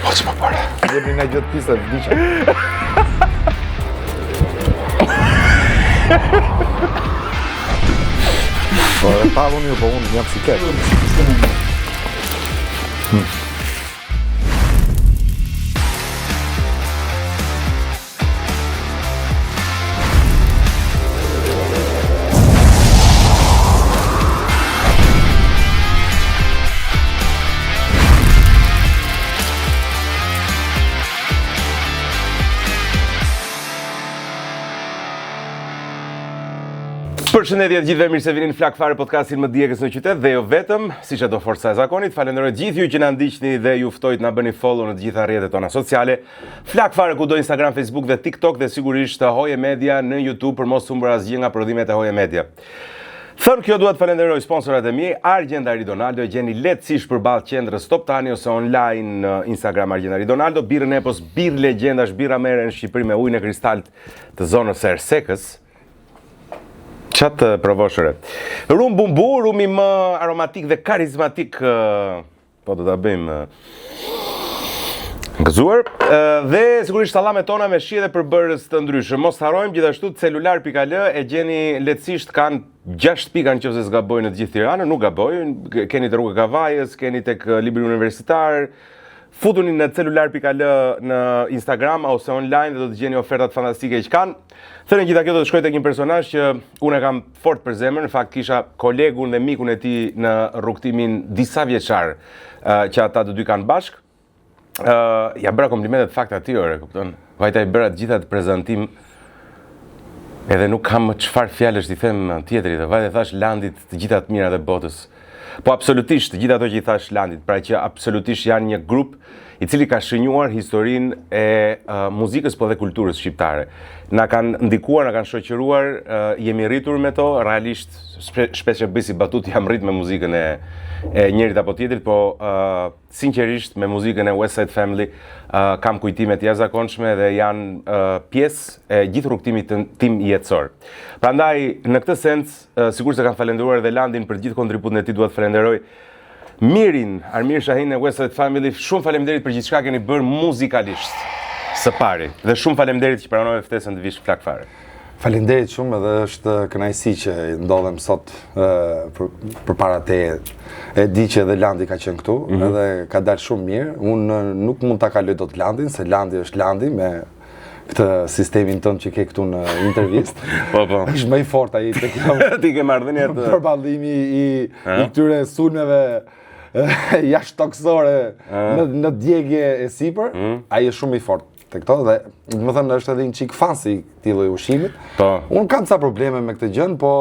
Po që më pare. Jemi nga gjithë pisa, vdiqa. Po, e pavon ju, po unë jam si ketë. Përshëndetje të gjithëve, mirë se vini në Flak Fare podcastin më djegës në qytet dhe jo vetëm, siç do forca e zakonit. Falenderoj gjithë ju që na ndiqni dhe ju ftoj të na bëni follow në të gjitha rrjetet tona sociale. Flak Fare kudo Instagram, Facebook dhe TikTok dhe sigurisht Hoje Media në YouTube për mos humbur asgjë nga prodhimet e Hoje Media. Thënë kjo, duhet falenderoj sponsorat e mi, Argjendari Donaldo, e gjeni lehtësisht përballë qendrës Top Tani ose online në Instagram Argjendari Donaldo, birën epos Bir Legjendash, bira merre në Shqipëri me ujin e kristalt të zonës së Ersekës. Qatë provoshëre. Rum bumbu, rumi më aromatik dhe karizmatik, po do ta bëjmë gëzuar, dhe sigurisht sallamet tona me shije dhe përbërës të ndryshëm. Mos harrojmë gjithashtu celular.al, e gjeni lehtësisht, kanë 6 pika nëse zgaboj në të gjithë Tiranën, nuk gaboj, keni te rruga Kavajës, keni tek libri universitar. Futuni në celular.al në Instagram ose online dhe do të gjeni ofertat fantastike që kanë. Thënë gjitha kjo do të shkoj tek një personazh që unë e kam fort për zemër, në fakt kisha kolegun dhe mikun e tij në rrugtimin disa vjeçar që ata të dy kanë bashk. Ja bëra komplimentet fakt aty, kupton? Vajta i bëra të gjitha të prezantim edhe nuk kam çfarë fjalësh t'i them tjetrit. Vajta thash Landit të gjitha të mirat e botës. Po absolutisht, gjithë ato që i thash Landit, pra që absolutisht janë një grup i cili ka shënjuar historinë e muzikës po dhe kulturës shqiptare. Na kanë ndikuar, na kanë shoqëruar, jemi rritur me to, realisht shpesh e bëj si batut jam rrit me muzikën e njërit apo tjetrit, po sinqerisht me muzikën e West Side Family kam kujtime të jashtëzakonshme dhe janë pjesë e gjithë rrugtimit tim jetësor. Prandaj në këtë sens, sigurisht se kam falendëruar dhe Landin për gjithë kontributin e tij, dua të falenderoj Mirin, Armir Shahin e West Side Family, shumë faleminderit për gjithçka keni bërë muzikalisht së pari dhe shumë faleminderit që pranove ftesën të vish Flak Fare. Faleminderit shumë edhe është kënaqësi që ndodhem sot përpara teje. E di që edhe Landi ka qenë këtu, edhe ka dalë shumë mirë. Unë nuk mund ta kaloj dot Landin, se Landi është Landi me këtë sistemin tënd që ke këtu në intervistë. Po. Është më i fortë ai tek ti ke marrëdhënie të përballimi i këtyre sulmeve jashtë toksore në djegje e sipër, ai është shumë i fortë te këto dhe do të thënë është edhe një çik fancy këtij lloji ushqimit. Po. Unë kam ca probleme me këtë gjën, po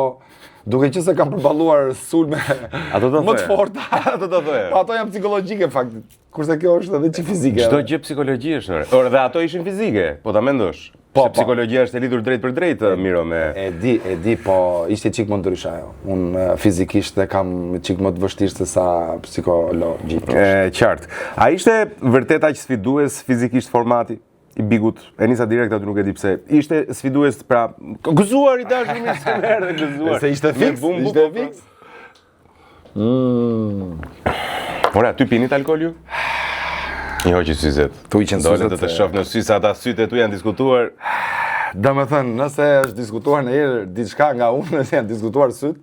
duke që se kam përballuar sulme më të forta. Ato do thoya. Po ato janë psikologjike fakt. Kurse kjo është edhe çik fizike. Çdo gjë psikologji është. Dhe ato ishin fizike, po ta mendosh. Po, psikologjia është e lidhur drejt për drejt, Miro, me... E di, po ishte çik më ndryshe ajo. Unë fizikisht e kam çik më të vështirë se sa psikologjikisht. Qartë. A ishte vërtet aq sfidues fizikisht formati i Bigut? E nisa direkt aty, nuk e di pse. Ishte sfidues, pra gëzuar i dashur me se merr dhe gëzuar. Se ishte fiks, ishte fiks. Ora, ty pinit alkool ju? Jo që syzet. Tu i qenë syzet. Dole të shoh në sy se ata sytë e tu janë diskutuar. Domethënë, nëse është diskutuar në herë diçka nga unë, nëse janë diskutuar syt,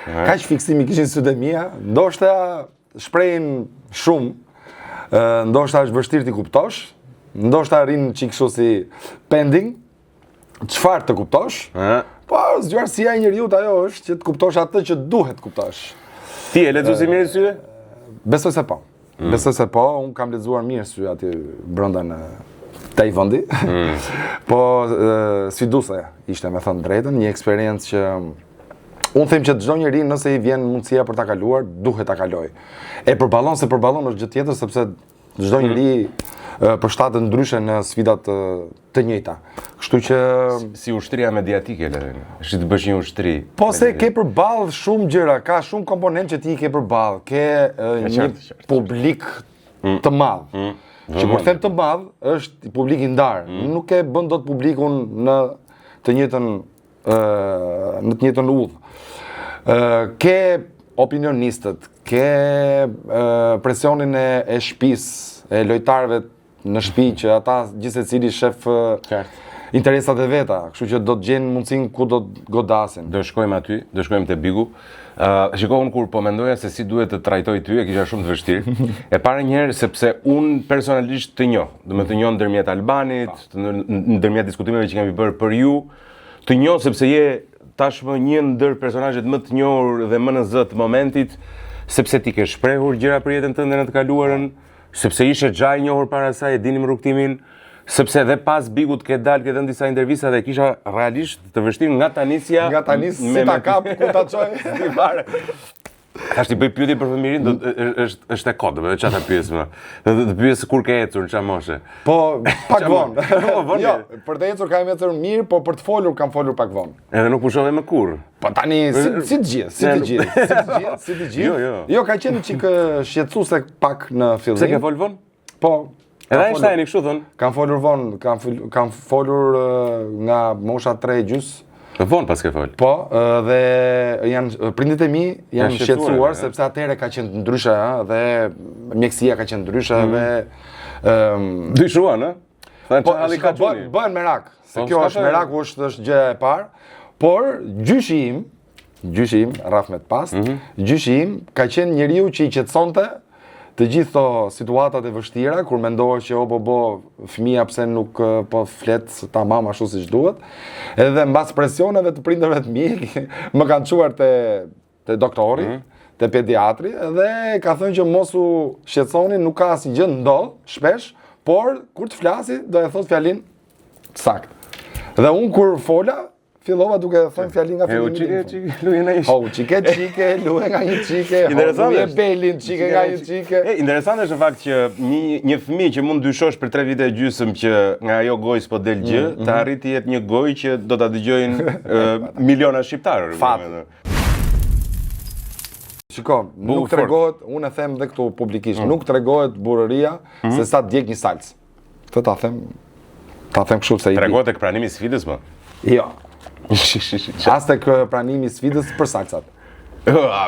kaq fiksimi kishin sytë e mia, ndoshta shprehin shumë, ndoshta është vështirë ti kuptosh, ndoshta rrin çik kështu si pending, çfarë të kuptosh? Po zgjuarësia e njeriu ajo është që të kuptosh atë që duhet kuptosh. Ti e lexuar si mirë sy? Besoj se po. Besoj se po, unë kam lexuar mirë sy aty brenda në tej vendi. Po sfiduese ishte, me thënë drejtën, një eksperiencë që unë them që çdo njeri nëse i vjen mundësia për ta kaluar, duhet ta kaloj. E përballon është gjë tjetër, sepse çdo njeri përshtatet ndryshe në sfidat të njëjta. Kështu që si ushtria mediatike, është të bësh një ushtri. Po se ke përballë shumë gjëra, ka shumë komponentë që ti ke përballë, ke një publik të madh. Që kur them të madh, është publik i ndarë. Nuk e bën dot publikun në të njëjtën udhë. Ke opinionistët, ke presionin e shtëpisë, e lojtarëve në shtëpi që ata gjithsecili shef interesat e veta, kështu që do të gjenë mundësinë ku do të godasin. Do shkojmë aty, do shkojmë te Bigu. Shikohun kur po mendoja se si duhet të trajtoj ty, e kisha shumë të vështirë. E para njëherë sepse unë personalisht të njoh, do të njoh ndërmjet Albanit, ndërmjet diskutimeve që kemi bërë për ju, të njoh sepse je tashmë një ndër personazhet më të njohur dhe më në zë të momentit, sepse ti ke shprehur gjëra për jetën tënde në të kaluarën, sepse ishe xhaj i njohur para saj, e dinim rrugtimin, sepse dhe pas Bigut ke dalë, ke dhënë disa intervista dhe kisha realisht të vështirë nga ta nisja. Nga ta nis, si ta kap, ku ta çoj. Si fare. Tash ti bëj pyetje për fëmirin, është e kodë, do të çata pyes më. Do të pyes kur ke ecur, në çfarë moshe. Po, pak vonë. vonë. Jo, për të ecur kam ecur mirë, po për të folur kam folur pak vonë. Edhe nuk pushove më kurrë. Po tani si të gjithë, si të gjithë. Jo, ka qenë çik shqetësuese pak në fillim. Pse ke fol vonë? Po. Edhe Einsteini kështu thon. Kam folur vonë, kam folur nga mosha 3:30. Vonë pas ke fol. Po, dhe janë prindit e mi janë shqetësuar sepse atëherë ka qenë ndryshe, dhe mjekësia ka qenë ndryshe dhe dyshuan, ë? Po, bën merak, se kjo është meraku, është gjë e parë, por gjyshi im rraf me të past, gjyshi im ka qenë njeriu që i qetësonte të gjithë to situatat e vështira, kur mendohet që fëmia pse nuk po flet tamam ashtu siç duhet, edhe mbas presioneve të prindërve të mi, më kanë çuar te doktori, te pediatri, dhe ka thënë që mos u shqetësoni, nuk ka asnjë gjë ndodh shpesh, por kur të flasi do e thot fjalin sakt. Dhe unë kur fola, fillova duke thënë fjalin nga fillimi. Luaj nga çike, luaj nga një çike. Interesante është belin çike nga një çike. Interesante është në fakt që një fëmijë që mund dyshosh për 3 vite e gjysmë që nga ajo gojë s'po del gjë, të arrit të jetë një gojë që do ta dëgjojnë miliona shqiptarë. Fat. Shiko, nuk tregohet, unë e them dhe këtu publikisht, nuk tregohet burëria se sa djeg një salcë. Këtë ta them kështu se i di. Tregohet tek pranimi i sfidës më? Jo. As tek pranimi i sfidës për salcat.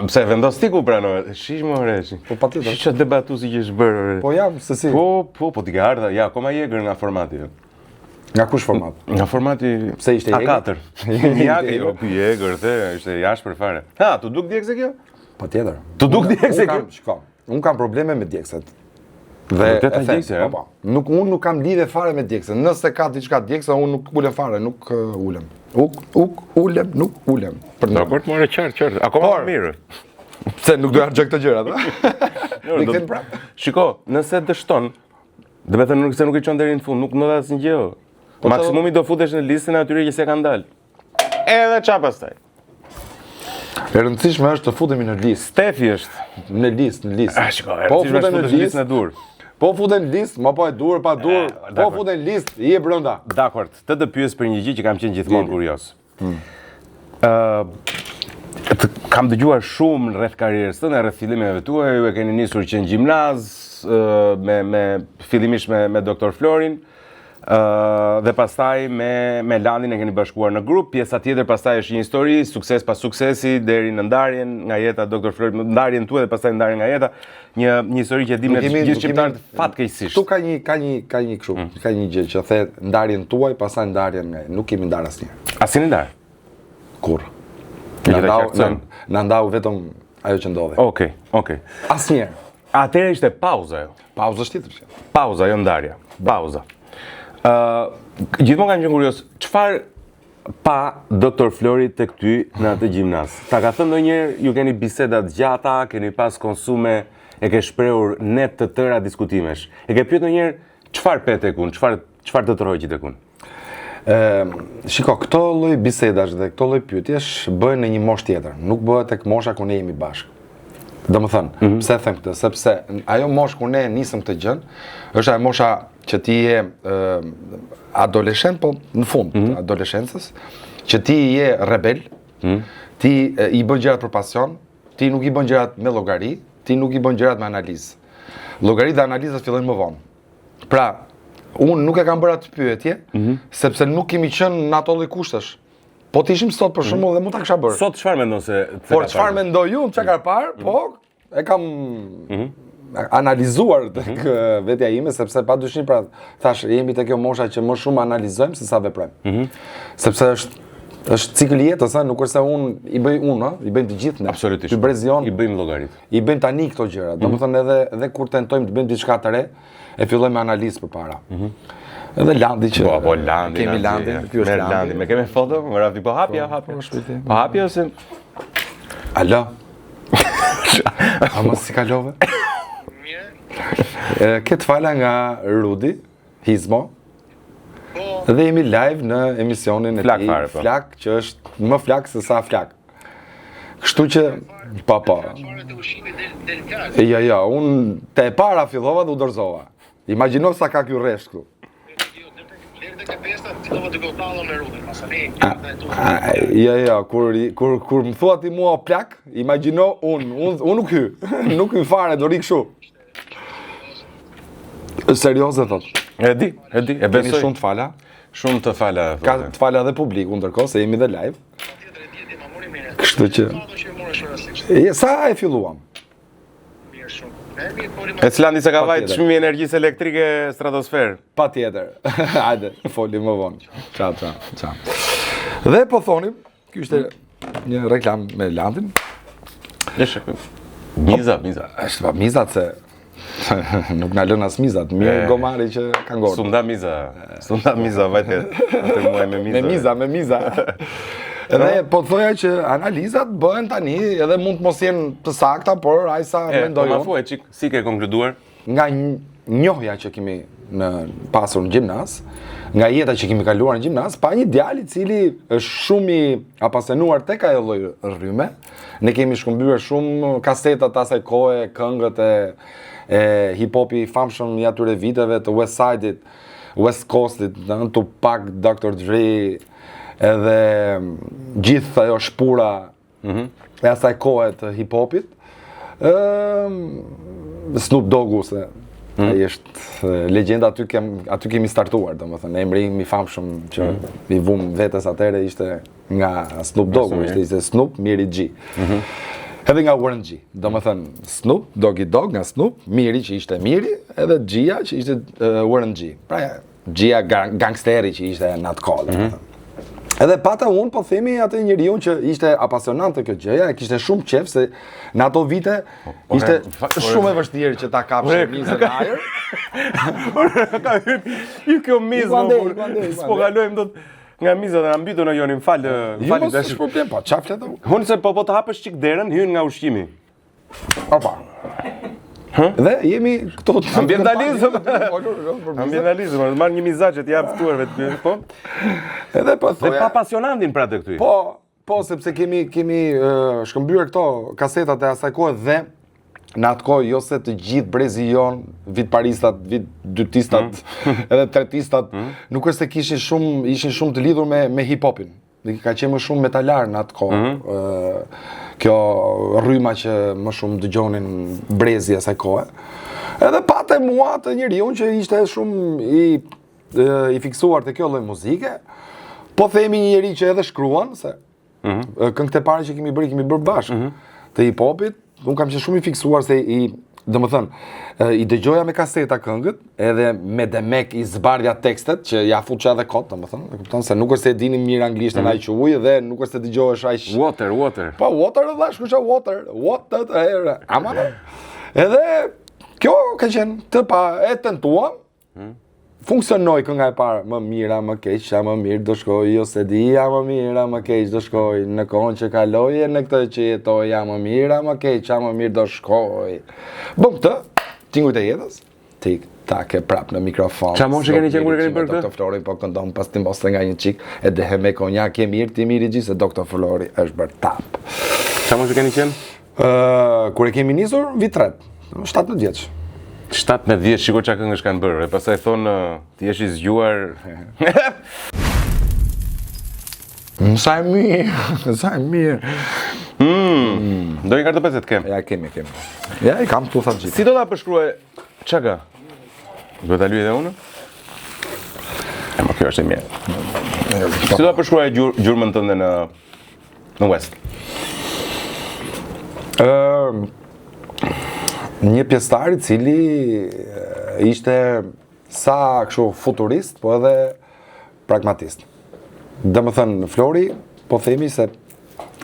Pse vendos ti ku pranohet? Shish më ore. Po patjetër. Shish debatu si që është bërë. Po jam se si. Po ti ke ardha, ja, akoma jegër nga formati. Nga kush format? Nga formati pse ishte A4. Ja, jo, jegër, ishte jashtër fare. Ha, tu duk djegse kjo? Patjetër. Tu duk djegse kjo? Shiko, unë kam probleme me djegset. Dhe unë nuk kam lidhje fare me djegsen. Nëse ka diçka djegse, unë nuk ulem fare, nuk ulem. Nuk ulem. Dakor, more qartë. Akoma mirë. Pse nuk do harxoj këto gjëra, Shiko, nëse dështon, do të thënë se nuk i çon deri në fund, nuk ndodh asnjë gjë. Maksimumi do futesh në listën e atyre që s'e kanë dalë. Edhe ç'a pastaj. E rëndësishme është të futemi në listë. Stefi është në listë. Shiko, po futemi në listë në dur. Po futen listë, më po e dur pa dur. Po futen listë, i e brenda. Dakord, të pyes për një gjë që kam qenë gjithmonë kurioz. Kam dëgjuar shumë rreth karrierës tënde, rreth fillimeve tuaja, ju e keni nisur që në gjimnaz, fillimisht me Dr. Florin, dhe pastaj me Landin e keni bashkuar në grup. Pjesa tjetër pastaj është një histori, sukses pas suksesi deri në ndarjen nga jeta Dr. Florin, ndarjen tuaj dhe pastaj ndarjen nga jeta. Një histori që dimë ne gjithë shqiptarët fatkeqësisht. Tu ka një kështu, ka një gjë që the ndarjen tuaj, pastaj ndarjen nga. Nuk kemi ndar asnjë. Asnjë ndar. Kur? Na ndau vetëm ajo që ndodhi. Okej. Asnjëherë. Atëherë ishte pauza ajo. Pauza është tjetër. Pauza, jo ndarja. Pauza. Gjithmonë kam qenë kurioz, çfarë pa Dr. Flori tek ty në atë gjimnaz? Ta ka thënë ndonjëherë, ju keni biseda të gjata, keni pas konsume, e ke shprehur net të tëra diskutimesh. E ke pyetur ndonjëherë çfarë pe tek unë, çfarë të tërhoqi tek unë? Shiko, këto lloj bisedash dhe këto lloj pyetjesh bëhen në një moshë tjetër, nuk bëhet tek mosha ku ne jemi bashkë. Domethënë, pse them këtë? Sepse ajo moshë ku ne nisëm këtë gjën, është ajo mosha që ti je adoleshent, po në fund të adoleshencës, që ti je rebel, ti i bën gjërat për pasion, ti nuk i bën gjërat me llogari, ti nuk i bën gjërat me analizë. Llogaritë dhe analizat fillojnë më vonë. Pra, unë nuk e kam bërë atë pyetje, sepse nuk kemi qenë në ato lloj kushtesh. Po të ishim sot për shembull dhe mund ta kisha bërë. Sot çfarë mendon se Por çfarë mendoj unë, çka ka parë, po e kam analizuar tek vetja ime, sepse padyshim pra thash jemi te kjo mosha që më shumë analizojmë se sa veprojmë. Sepse është cikël i jetës, nuk është se unë i bëj unë, i bëjmë të gjithë ne. Absolutisht. Ky brezion I bëjmë llogarit. I bëjmë tani këto gjëra. Domethënë edhe kur tentojmë të bëjmë diçka të re, e fillojmë me analizë përpara. Edhe Landi që Po Landi. kemi Landin, ky është Landi. Me kemi foto, më rafi po hapja. Po hapja ose Alo. A mos si kalove? Këtë fala nga Rudi, Hizmo. Dhe jemi live në emisionin e Flak tij, fare, po. Flak, që është më flak se sa flak. Kështu që, po. Jo, unë te e para fillova dhe u dorëzova. Imagjino sa ka ky rresh këtu. Jo, kur më thua ti mua o plak, imagjino unë nuk hy. Nuk hy fare, do ri kështu. Serioze thot. e di, e Keni besoj. shumë të fala. Shumë të fala. Ka të fala dhe publiku ndërkohë se jemi dhe live. Kështu që sa e filluam? E cilandi se ka vajt Patjetër. çmimi i energjisë elektrike stratosferë. Patjetër. Hajde, foli më vonë. Ciao. Dhe po thonim, ky ishte një reklam me Landin. Miza. Është pa mizat se nuk na lën as mizat, mirë gomari që ka ngorë. Sunda miza vajte. Atë muaj me miza. Me miza. Edhe po thoja që analizat bëhen tani edhe mund të mos jenë të sakta, por ai sa mendoj Po ma unë, thuaj çik, si ke konkluduar? nga njohja që kemi pasur në gjimnaz, nga jeta që kemi kaluar në gjimnaz, pa një djalë i cili është shumë i apasionuar tek ajo lloj rryme. Ne kemi shkëmbyer shumë kasetat asaj kohe, këngët e hip-hopi i famshëm i atyre viteve të West Side-it, West Coast-it, Tupac, Dr. Dre, edhe gjithë ajo shpura e asaj kohe të hip-hopit. Snoop Doggu se ai është legjenda, aty kemi startuar, domethënë emri im i famshëm që i vum vetes atëre ishte nga Snoop Doggu, ishte Snoop Miri G. Edhe nga Warren G. Domethënë Snoop Doggy Dogg nga Snoop, Miri që ishte Miri, edhe G-ja që ishte Warren G. Pra G-ja gangsteri që ishte në atë kohë, domethënë. Edhe pata unë, po themi atë njeriu që ishte apasionante kjo gjëja, e kishte shumë qef se në ato vite ishte shumë e vështirë që ta kapshe mizën në ajër. Ka hyr kjo mizë. S'po kalojmë dot nga miza dhe na mbytu në Jonin, fali Mos dash. është problem, po çfarë flet? Unë se po të hapësh çik derën, hyn nga ushqimi. Opa. Dhe jemi këto Ambientalizëm. Ambientalizëm, marr një mizaçe të jap ftuar vetë, po. Edhe po Dhe thoya. pa pasionantin pra të këty. Po, sepse kemi shkëmbyer këto kasetat e asaj kohe dhe në atë kohë jo se të gjithë brezi jon, vitparistat, dytistat, edhe tretistat, nuk është se ishin shumë të lidhur me hip-hopin. Ka qenë më shumë metalar në atë kohë. Kjo rryma që më shumë dëgjonin brezi asaj kohe. Edhe pate mua të njeriu që ishte shumë i fiksuar te kjo lloj muzike. Po themi një njeri që edhe shkruan se këngët e para që kemi bërë bashkë të hip-hopit, unë kam qenë shumë i fiksuar se i dëgjoja me kaseta këngët, edhe me demek i zbardhja tekstet që ja fuqa edhe kot, domethënë, e kupton se nuk është se e dinim mirë anglishtën aq ujë dhe nuk është se dëgjohesh aq Water. Po, water edhe shkuqa water. Ama. Edhe kjo ka qenë të pa e tentuam. Funksionoi kënga e parë, më mira, më keq, më mirë do shkoj, ose dia më mira, më keq do shkoj, në kohën që kaloj e në këtë që jetoj, më mira, më keq, më mirë do shkoj. Bëm këtë, tingujt e jetës, tik tak e prap në mikrofon. Qa mos që keni qenë kur e keni bërë këtë? Dr. Flori po këndon pas ti mos nga një çik e dehe me konjak e mirë ti miri gjithë se Dr. Flori është bërë tap. Qa mos që keni qenë? Kur e kemi nisur vit 3, 17 vjeç. 17 vjeç, shiko çka këngësh kanë bërë, e pastaj thonë ti je i zgjuar. Sa e mirë. Do një kartë 50 kem. Ja, kemi. Ja, i kam tu thatë gjithë. Si do ta përshkruaj çka ka? Do ta luaj edhe unë? Më kjo është e mirë. Si do ta përshkruaj gjurmën tënde në West? Një pjesëtar i cili ishte sa kështu futurist, po edhe pragmatist. Domethënë Flori, po themi se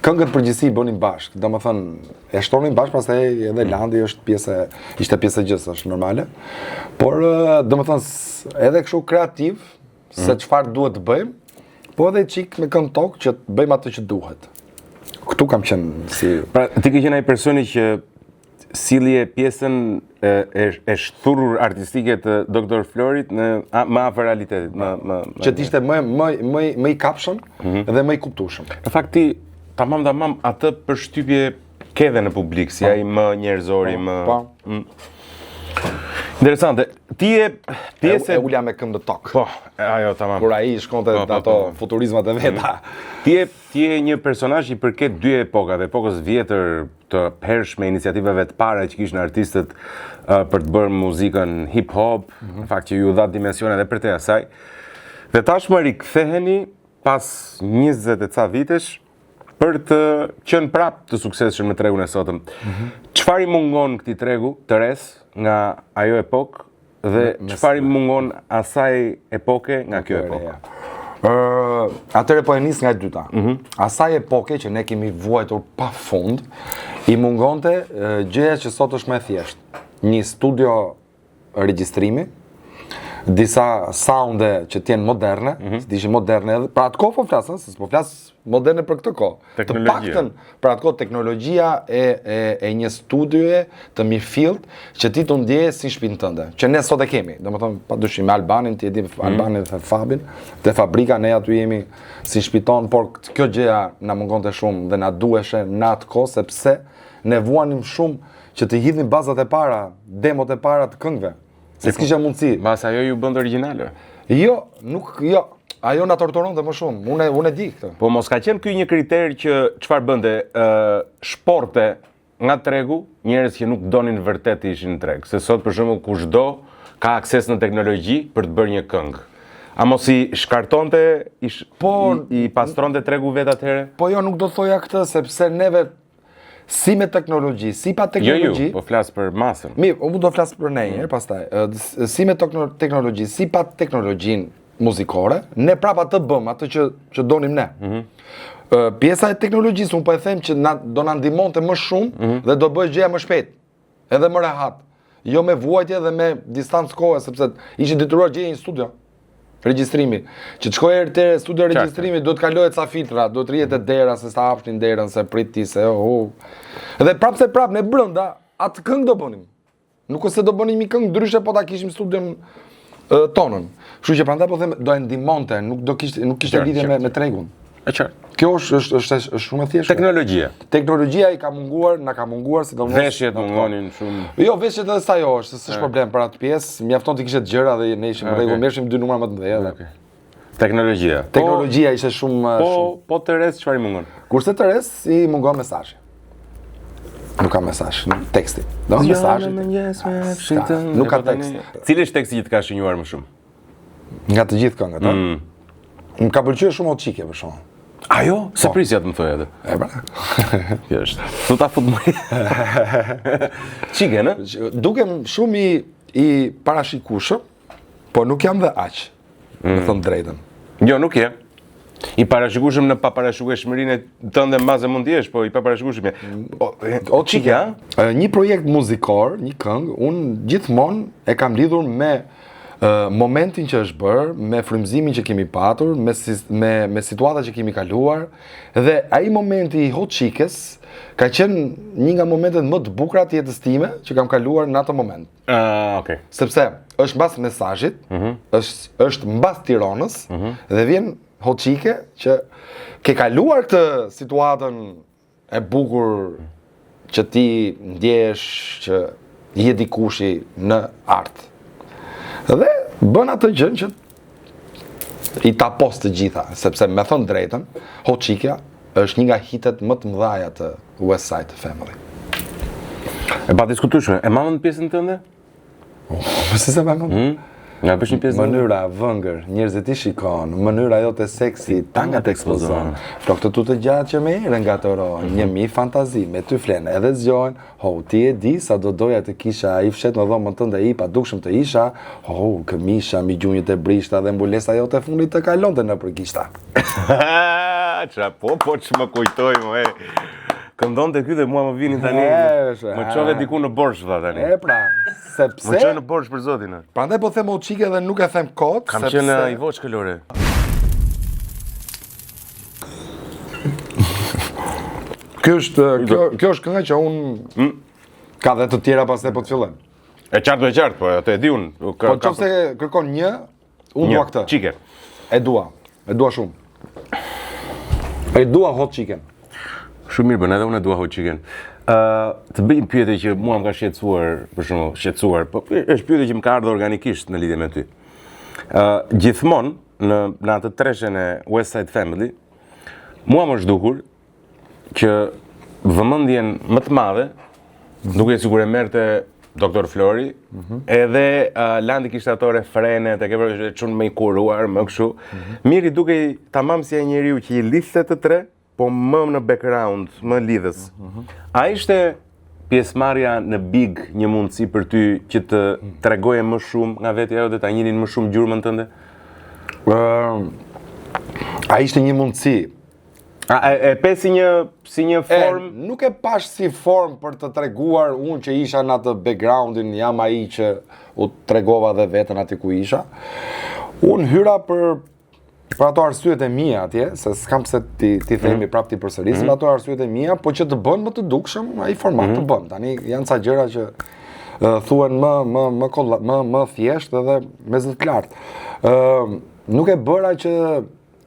këngët përgjithësi bënin bashkë. Domethënë e shtonin bashkë, pastaj edhe Landi ishte pjesë e gjës, është normale. Por domethënë edhe kështu kreativ se çfarë duhet të bëjmë, po edhe çik me kënd tokë që të bëjmë atë që duhet. Këtu kam qenë si... Pra, ti ke qenë ai personi që silje pjesën e shturur artistike të Dr. Florit më afër realitetit, që t'ishte më i kapshëm dhe më i kuptueshëm. Në fakt ti tamam atë përshtypje ke dhe në publik, si ai më njerëzori, më... Interesante. Ti je pjesë e ulja me këmbë të tokë. Po, ajo tamam. Kur ai shkonte ato futurizmat e veta. Ti je një personazh i përket dy epokave, epokës vjetër të hershme, iniciativave të para që kishin artistët për të bërë muzikën hip hop, në fakt që ju dha dimensione edhe për te asaj. Dhe tashmë riktheheni pas 20 e ca vitesh për të qenë prapë të suksesshëm në tregun e sotëm. Çfarë i mungon këtij tregu të res nga ajo epokë dhe çfarë i mungon asaj epoke nga kjo epokë? Atëre po e nis nga e dyta. Asaj epoke që ne kemi vuajtur pa fund, i mungonte gjëja që sot është më e thjeshtë. Një studio regjistrimi, disa sounde që t'jenë moderne, s'dishin moderne edhe, pra atë kohë po flasën, se s'po flas moderne për këtë kohë. Të paktën për atë kohë teknologjia e një studioje të mirëfillt që ti të ndjeje si shtëpinë tënde, që ne sot e kemi. Domethënë padyshim me Albanin, ti e di Albanin dhe Fabin, te fabrika ne aty jemi si shtëpiton, por kjo gjëja na mungonte shumë dhe na duheshe në atë kohë sepse ne vuanim shumë që të hidhnim bazat e para, demot e para të këngëve. Se s'kisha mundësi. Mas ajo ju bën origjinale? Jo. Ajo na torturonte më shumë. Unë e di këtë. Po mos ka qenë ky një kriter që çfarë bënte shporte nga tregu, njerëz që nuk donin vërtet të ishin në treg. Se sot për shembull kushdo ka akses në teknologji për të bërë një këngë. A mos i shkartonte, i pastronte tregu vet atëherë? Po jo, nuk do të thoja këtë sepse neve si me teknologji, si pa teknologji... Po flas për masën. Mirë, unë do flas për ne njërë, pastaj. Si me teknologji, si pa teknologjin muzikore, ne prapa të bëm, atë që donim ne. Pjesa e teknologjisë, unë po e them që do na ndihmonte më shumë dhe do bëj gjëja më shpejt, edhe më rehat. Jo me vuajtje dhe me distancë kohe, sepse ishin detyruar gjej një studio regjistrimi. Që të shkojë te studio regjistrimi duhet kalohet ca filtra, duhet rrihet e dera se sa hapshin derën, se prit ti se Dhe prapë ne brenda atë këngë do bënim. Nuk ose do bënim një këngë ndryshe po ta kishim studion tonën. Kështu që prandaj po them do e ndihmonte, nuk kishte lidhje me tregun. E qartë. Kjo është shumë e thjeshtë. Teknologjia. Teknologjia i ka munguar, na ka munguar sidomos. Veshjet mungonin shumë. Jo, veshjet edhe sa jo është, s'është problem për atë pjesë. Mjafton të kishte gjëra dhe ne ishim në rregull, merrshim dy numra më të mëdha. Teknologjia. Teknologjia ishte shumë Po të res çfarë i mungon? Kurse të res i mungon mesazhi. Nuk ka mesazh, teksti. Do mesazhi. Nuk ka tekst. Cili është teksti që të ka shënjuar më shumë? Nga të gjithë këngët, Më ka pëlqyer shumë Oçike për shkak. Ajo? Se prisja të më thoj edhe. E bra. Kjo është. Du ta fut më. Çike, në? Dukem shumë i parashikueshëm, po nuk jam dhe aq. Me thënë drejtën. Jo, nuk je. I parashikueshëm në paparashikueshmërinë tënde mbase mund të jesh, po i paparashikueshëm je. Oçike, a? Një projekt muzikor, një këngë, unë gjithmonë e kam lidhur me momentin që është bërë, me frymëzimin që kemi patur, me situata që kemi kaluar, dhe ai momenti i Oçikes ka qenë një nga momentet më të bukura të jetës time që kam kaluar në atë moment. Okay. Sepse është mbas mesazhit, është mbas Tiranës, dhe vjen Oçike që ke kaluar këtë situatën e bukur që ti ndjesh që je dikushi në art. Dhe bën atë gjën që i tapos të gjitha, sepse me thënë drejtën, Oçikja është një nga hitet më të mëdhaja të West Side Family. E pa diskutueshme, e mamën pjesën tënde? Pse se mamën? Nga bësh një pjesë. Mënyra vëngër, njerëzit i shikon, mënyra jote seksi, tangat eksplozon. Flokët tu të gjatë që me herë ngatorojnë, një mi fantazi, me ty flenë edhe zgjojnë, ti e di sa do doja të kisha, i fshet në dhomën tënde i pa dukshëm të isha, këmisha, mi gjunjët e brishta dhe mbulesa jote fundit të kalonte në përkishta. Qa po që më kujtoj, më këndon të ky dhe mua më vinin tani, më qove diku në borsh, vë tani. E pra, sepse... Më qove në borsh për zotin. Prandaj po them o qike dhe nuk e them kot, Kam qenë i voç këllore. Kjo është kënga që unë... Ka dhe të tjera pas po të fillojmë. E qartë, po atë e di unë. Po qofse kërkon një, unë dua këtë. Qike. E dua shumë. E dua hot chicken. Shumë mirë bën, edhe unë e dua hot chicken. Të bëj një pyetje që mua më ka shqetësuar, po është pyetje që më ka ardhur organikisht në lidhje me ty. Gjithmonë në atë treshen e West Side Family, mua më është dukur që vëmendjen më të madhe, duke sigur e merrte Doktor Flori, edhe Landi kishte ato refrenet, e ke përë çun më i kuruar, më kështu. Miri duke tamam si ai njeriu që i lidhte të tre, po më në background, më lidhës. A ishte pjesëmarrja në Big një mundësi për ty që të tregoje më shumë nga vetja jote, ta njihnin më shumë gjurmën tënde? A ishte një mundësi. E pe si një form? Nuk e pash si form për të treguar unë që isha në atë backgroundin, jam ai që u tregova dhe veten aty ku isha. Unë hyra për ato arsyet e mia atje, se s'kam pse ti themi prapë ti përsërisim ato arsyet e mia, po që të bën më të dukshëm ai format të bën. Tani janë ca gjëra që thuhen më thjesht edhe me zë të lartë. Nuk e bëra që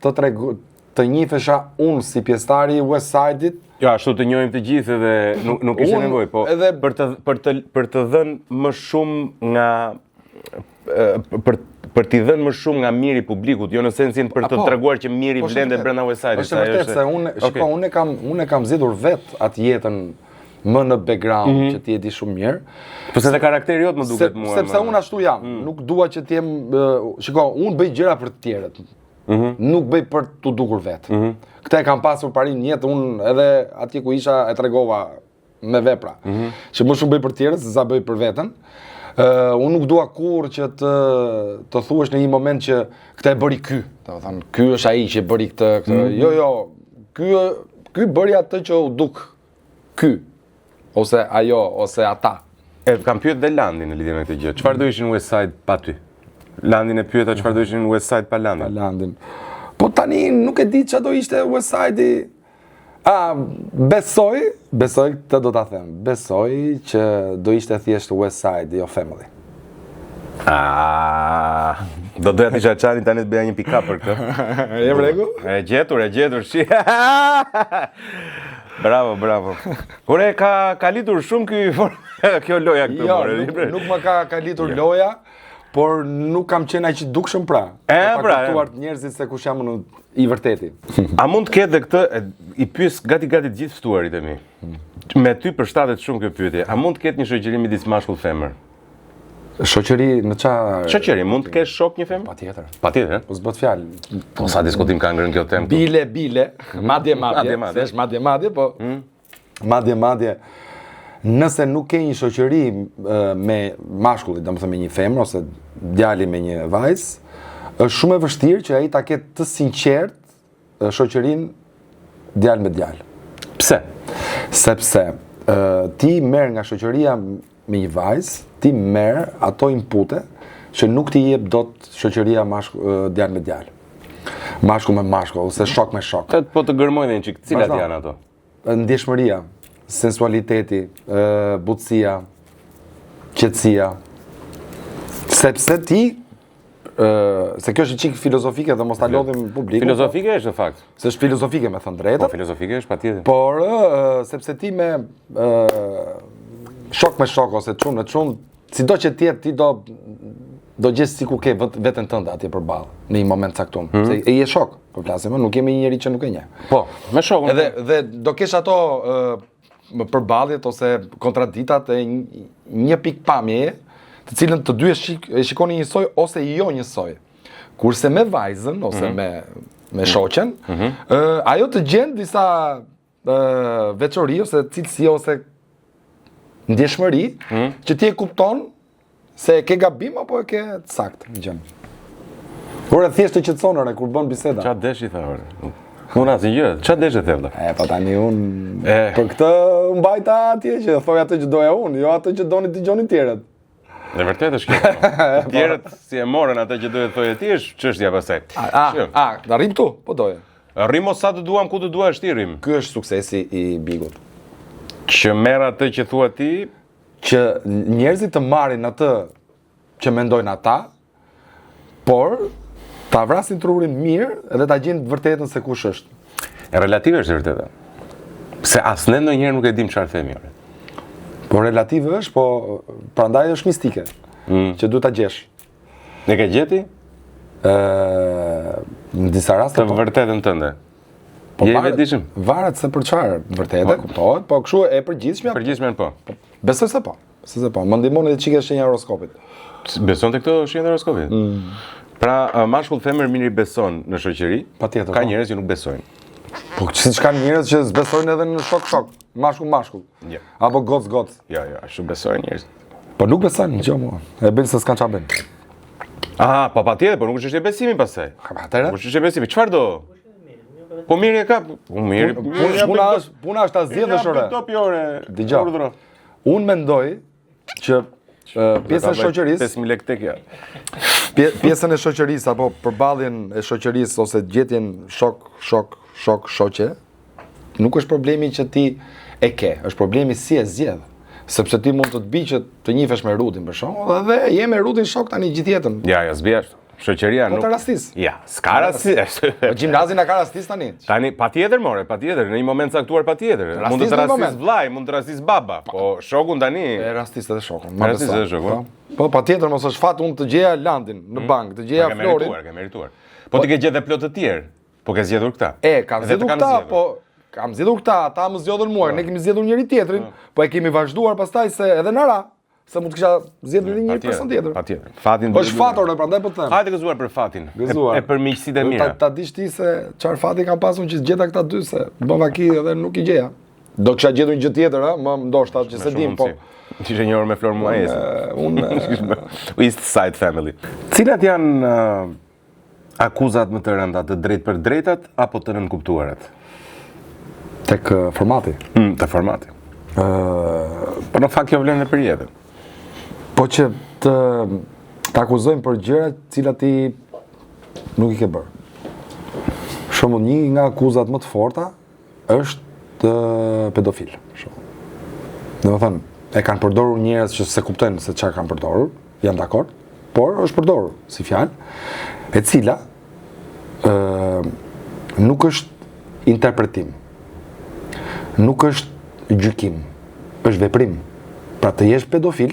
të njihesha unë si pjesëtari i West Side-it. Ja, ashtu të njohim të gjithë edhe nuk ishte nevojë, po edhe për të dhënë më shumë nga për t'i dhënë më shumë nga miri publikut, jo në sensin për të treguar që miri vlendet brenda West Side-it. Është vërtet se unë e kam zgjedhur vet atë jetën më në background që ti e di shumë mirë. Po se karakteri jot më duket mua. Sepse unë ashtu jam, nuk dua që të jem, unë bëj gjëra për të tjerët. Nuk bëj për t'u dukur vet. Këtë e kam pasur parin një jetë, unë edhe atje ku isha e tregova me vepra. Që më shumë bëj për tjerët se sa bëj për veten. Unë nuk dua kur që të thuash në një moment që këtë e bëri ky. Do të thënë, ky është ai që bëri këtë. Jo, ky bëri atë që u duk ky. Ose ajo, ose ata. Kam pyet dhe Landin në lidhje me këtë gjë. Çfarë do ishin West Side pa ty? Landin e pyeta çfarë do ishin West Side pa Landin. Pa Landin. Po tani nuk e di çfarë do ishte West Side-i. Besoj këtë do ta them. Besoj që do ishte thjesht West Side, jo Family. Do doja të isha Çani tani të bëja një pick-up për këtë. Je rregull? E gjetur, shi. Bravo. Ore, ka litur shumë kjo loja këtë more. Jo, nuk më ka litur loja, por nuk kam qenë aq i dukshëm pra. Pra. Kuptuar njerëzit se kush jam unë i vërteti. A mund të ketë dhe këtë, i pyes gati të gjithë ftuarit e mi. Me ty përshtatet shumë kjo pyetje. A mund të ketë një shoqëri midis mashkull femër? Shoqëri në ça? Shoqëri, mund të kesh shok një femër? Patjetër. Po s'bët fjalë. Po sa diskutim ka ngrënë kjo temë. Bile, madje. Se është madje, po. Madje. Nëse nuk ke një shoqëri me mashkullit, domethënë me një femër ose djali me një vajzë, është shumë e vështirë që ai ta ketë të sinqert shoqërinë djalë me djalë. Pse? Sepse ti merr nga shoqëria me një vajzë, ti merr ato inpute që nuk ti jep dot shoqëria djalë me djalë. Mashkull me mashkull ose shok me shok. Po të gërmojnë një çik, cilat janë ato? Ndjeshmëria, sensualiteti, butësia, qetësia. Sepse ti se kjo është çik filozofike dhe mos ta lodhim publikun. Filozofike është në fakt. Se është filozofike me thënë drejtën. Po filozofike është patjetër. Por sepse ti me shok me shok ose çun me çun, sido që ti ti do gjes sikur ke veten tënde atje përballë në një moment caktuar. Se e je shok, po flasim, nuk kemi një njerëz që nuk e njeh. Po, me shokun. Edhe do kesh ato përballjet ose kontradiktat e një pikë pamjeje të cilën të dy e shikoni njësoj ose jo njësoj. Kurse me vajzën ose me shoqen, ajo të gjen disa veçori ose cilësi ose ndjeshmëri që ti e kupton se ke gabim apo e ke sakt në gjën. Ore thjesht të qetëson kur bën biseda. Çfarë desh i tha ore? Unë asgjë, çfarë desh e thella? Po tani unë për këtë mbajta atje që thoj atë që doja unë, jo atë që doni të dëgjoni tjerët. Në vërtetë është kjo. Të tjerët si e morën atë që duhet thojë ti është çështja pastaj. Da rrim këtu, po doje. Rrim sa të duam ku të duash ti rrim. Ky është suksesi i Bigut. Që merr atë që thua ti, që njerëzit të marrin atë që mendojnë ata, por ta vrasin trurin mirë dhe ta gjejnë të vërtetën se kush është. E relative është e vërteta. Se as ne ndonjëherë nuk e dim çfarë themi. Po relative është, po prandaj është mistike. Që duhet ta gjesh. Ne ke gjeti? Në disa raste të vërtetën tënde. Po je vetëdijshëm. Varet se për çfarë vërtetë, kuptohet, po kështu e përgjithshme. Përgjithshme po. Besoj se po. Besoj se po. Më ndihmon edhe çike shenja horoskopit. Beson te këto shenja horoskopit? Pra, mashkull femër mirë beson në shoqëri. Patjetër. Ka njerëz që nuk besojnë. Po siç kanë njerëz që besojnë edhe në shok. Mashkull. Ja. Apo goc. Jo, ashtu besojnë njerëz. Po nuk besojnë gjë mua. E bën se s'kan çfarë bën. Aha, po patjetër, po nuk është besimi pastaj. Atëherë? Nuk është besimi. Çfarë do? Po mirë e ka. Po mirë. Puna është ta zgjedhësh ore. Top ore. Dgjoj. Unë mendoj që pjesën e shoqërisë 5000 lekë tek ja. Pjesën e shoqërisë apo përballjen e shoqërisë ose gjetjen shoqe nuk është problemi që ti e ke, është problemi si e zgjedh. Sepse ti mund të të bëj që të njihesh me Rudin për shkak dhe je me Rudin shok tani gjithë jetën. Ja, zbiesh. Shoqëria nuk. Po të rastis. Ja, s'ka rastis. Po gjimnazi na ka rastis tani. Tani patjetër more, patjetër, në një moment caktuar patjetër. Mund të rastis vllai, mund të rastis baba, po shokun tani e rastis edhe shokun. Rastis edhe shokun. Po patjetër mos është fat unë të gjeja Landin në bankë, të gjeja Florin. Ke merituar. Po ti ke gjetë plot të tjerë. Po ke zgjedhur këta. Kam zgjedhur këta, po kam zgjedhur këta, ata më zgjodhën mua, ne kemi zgjedhur njëri tjetrin, po e kemi vazhduar pastaj se edhe në ra. Se mund të kisha zgjedhur edhe një person tjetër. Patjetër. Fatin do. Është fator, prandaj po të them. Hajde gëzuar për fatin. E për miqësitë e mira. Ta dish ti se çfarë fati kam pasur që gjeta këta dy se bëva ki edhe nuk I gjeja. Do kisha gjetur një gjë tjetër, më ndoshta që se dim, po. Ishe një orë me Flor Muajes. Unë East Side Family. Cilat janë akuzat më të rënda, të drejt për drejtat apo të nënkuptuarat? Tek formati. Te formati. Po në fakt kjo vlen edhe për jetën. Po që të akuzojmë për gjëra cilat ti nuk I ke bërë. Shumë një nga akuzat më të forta është pedofil. Dhe më thënë, e kanë përdorur njerëz që se kuptojnë se çfarë kanë përdorur, jam dakord, por është përdorur si fjalë, e cila nuk është interpretim, nuk është gjykim, është veprim. Pra të jesh pedofil,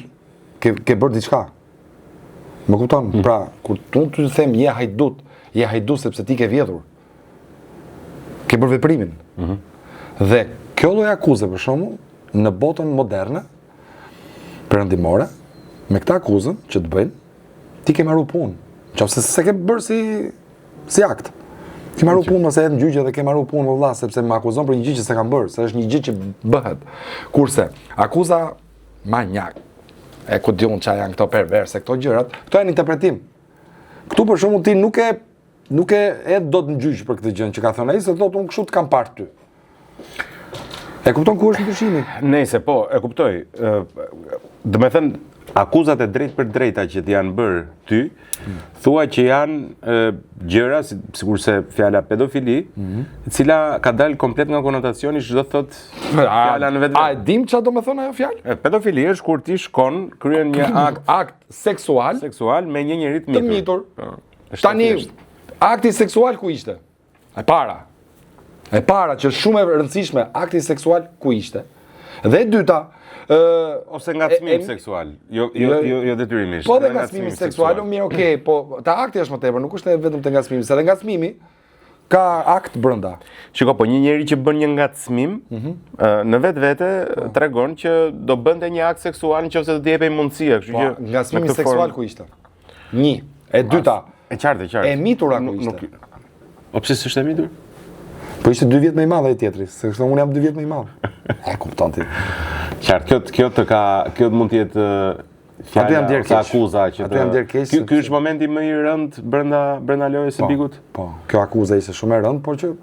ke bërë diçka. Më kupton? Pra, kur unë të them je hajdut sepse ti ke vjedhur. Ke bërë veprimin. Dhe kjo lloj akuze për shembull, në botën moderne, perëndimore, me këtë akuzën që të bëjnë, ti ke marrë punë. Nëse se ke bërë si akt. Ke marrë punë ose në gjyqje dhe ke marrë punë vëlla sepse më akuzon për një gjë që s'e kam bërë, se është një gjë që bëhet. Kurse akuza manjak, e ku diun çfarë janë këto perverse, këto gjërat, këto janë interpretim. Ktu për shembull ti nuk e dot në gjyq për këtë gjë që ka thënë ai, se thotë unë kështu të kam parë ty. E kupton ku është ndryshimi? Nëse po, e kuptoj. Do të thënë akuzat e drejt për drejta që të janë bërë ty, thua që janë gjëra, sikurse fjala pedofili, e cila ka dalë komplet nga konotacioni që do të thotë fjala në vetë. A e dim çfarë do të thonë ajo fjalë? Pedofili është kur ti shkon, kryen një akt seksual me një njerëz të mitur. Tani akti seksual ku ishte? E para që është shumë e rëndësishme, akti seksual ku ishte? Dhe e dyta, ose ngacmim seksual, jo detyrimisht. Po dhe ngacmimi seksual, mirë, okay, po ta akti është më tepër, nuk është vetëm te ngacmimi, se dhe ngacmimi ka akt brenda. Shiko, po një njeri që bën një ngacmim, në vetvete tregon që do bënte një akt seksual nëse do t'i jepej mundësia, kështu që Ngacmimi seksual ku ishte? Një. E dyta. E qartë. E mitura ku ishte? O pse s'është e mitur? Po ishte 2 vjet më i madh ai tjetri, se kështu unë jam 2 vjet më i madh. E kupton ti. Qartë, kjo të mund të jetë fjala ose akuza që ky është momenti më i rënd brenda lojës së Bikut. Po, kjo akuza ishte shumë e rënd, por që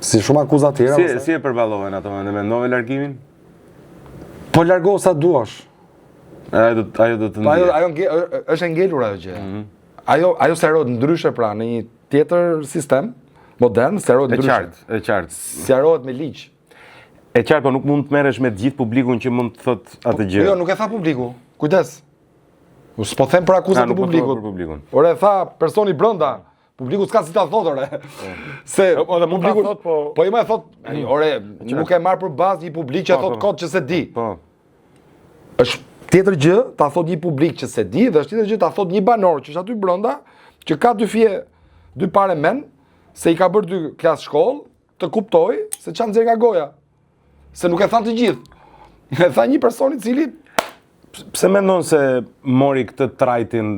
si shumë akuza të tjera. Si e përballohen ato, ne mendove largimin? Po largo sa duash. Ajo do të ndjej. Ajo është e ngelur ajo gjë. Ajo sqarohet ndryshe pra në një tjetër sistem modern, sqarohet ndryshe. E qartë. Sqarohet me ligj. E qartë, po nuk mund të merresh me të gjithë publikun që mund të thotë atë gjë. Jo, nuk e tha publiku. Kujdes. S'po them për akuzat e publikut. Ore tha personi brenda. Publiku s'ka si ta thotë ore. Se publiku po i më thot, ore, nuk e marr për bazë një publik që thot kod që se di. Po. Është tjetër gjë ta thot një publik që se di dhe është tjetër gjë ta thot një banor që është aty brenda, që ka 2 fije, 2 pare men, se i ka bërë 2 klasë shkollë, të kuptoj se çan nxjerr nga goja. Se nuk e than të gjithë. E tha një person i cili pse mendon se mori këtë trajtin,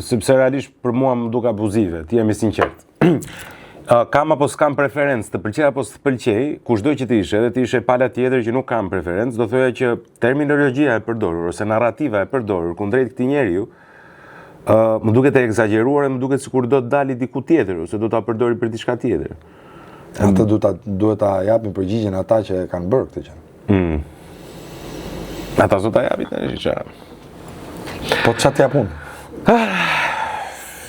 sepse realisht për mua më duk abuzive, ti jemi sinqert. Kam apo s'kam preferencë, të pëlqej apo s'të pëlqej, kushdo që të ishe, edhe të ishe pala tjetër që nuk kam preferencë, do thoya që terminologjia e përdorur ose narrativa e përdorur kundrejt këtij njeriu, më duket e egzageruar e më duket sikur do të dali diku tjetër ose do ta përdori për diçka tjetër. Ata duhet ta japin përgjigjen ata që kanë bërë këtë gjë. Ata zot ta japin tani çfarë. Po çfarë të japun?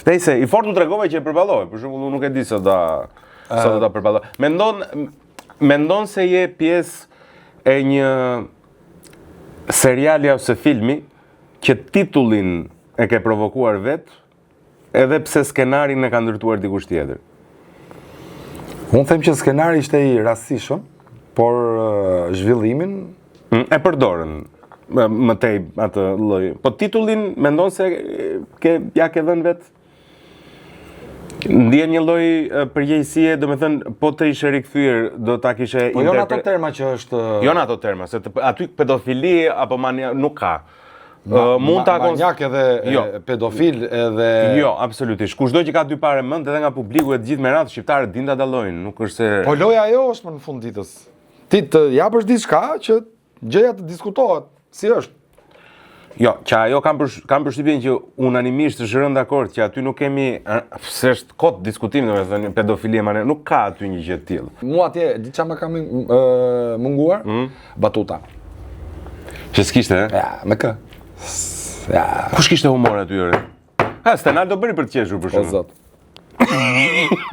Nëse i fortë tregove që e përballoj, për shembull unë nuk e di sa do ta përballoj. Mendon se je pjesë e një seriali ose filmi që titullin e ke provokuar vet, edhe pse skenarin e ka ndërtuar dikush tjetër. Unë them që skenari ishte i rastishëm, por zhvillimin e përdorën më tej atë lloj. Po titullin mendon se ja ke dhënë vet? Ndjen një lloj përgjegjësie, domethënë po të ishe rikthyer do ta kishe Po jo në ato terma që është Jo në ato terma, se aty pedofili apo mania nuk ka. Mund ta manjak edhe pedofil edhe Jo, absolutisht. Kushdo që ka 2 parë mend edhe nga publiku e të gjithë me radhë shqiptarët din ta dallojnë, nuk është se Po loja ajo është më në fund ditës. Ti të japësh diçka që gjëja të diskutohet, si është. Jo, që ajo kam përshtypjen që unanimisht është rënë dakord që aty nuk kemi se është kot diskutim, domethënë pedofilia mane, nuk ka aty një gjë të tillë. Mua atje di çfarë më ka munguar? Batuta. Që s'kishte, Ja, me kë? Ja, kush kishte humor aty ore? Stenal do bëri për të qeshur për o shkak. zot.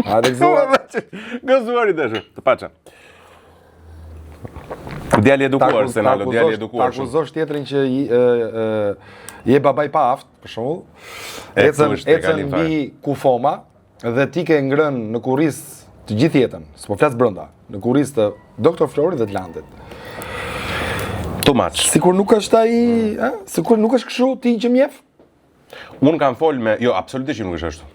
Hajde gëzuar. Gëzuari dashur, të paça. Djali edukuar, Stenalo, djali edukuar. Ta akuzosh tjetrin që je babaj pa aft, për shembull. Ecën mbi kufoma dhe ti ke ngrënë në kurriz të gjithë jetën, s'po flas brenda, në kurriz të Doktor Florit dhe të Landit. Too much. Sikur nuk është ai, sikur nuk është kështu ti që mjef? Unë kam fol me, jo, absolutisht nuk është ashtu.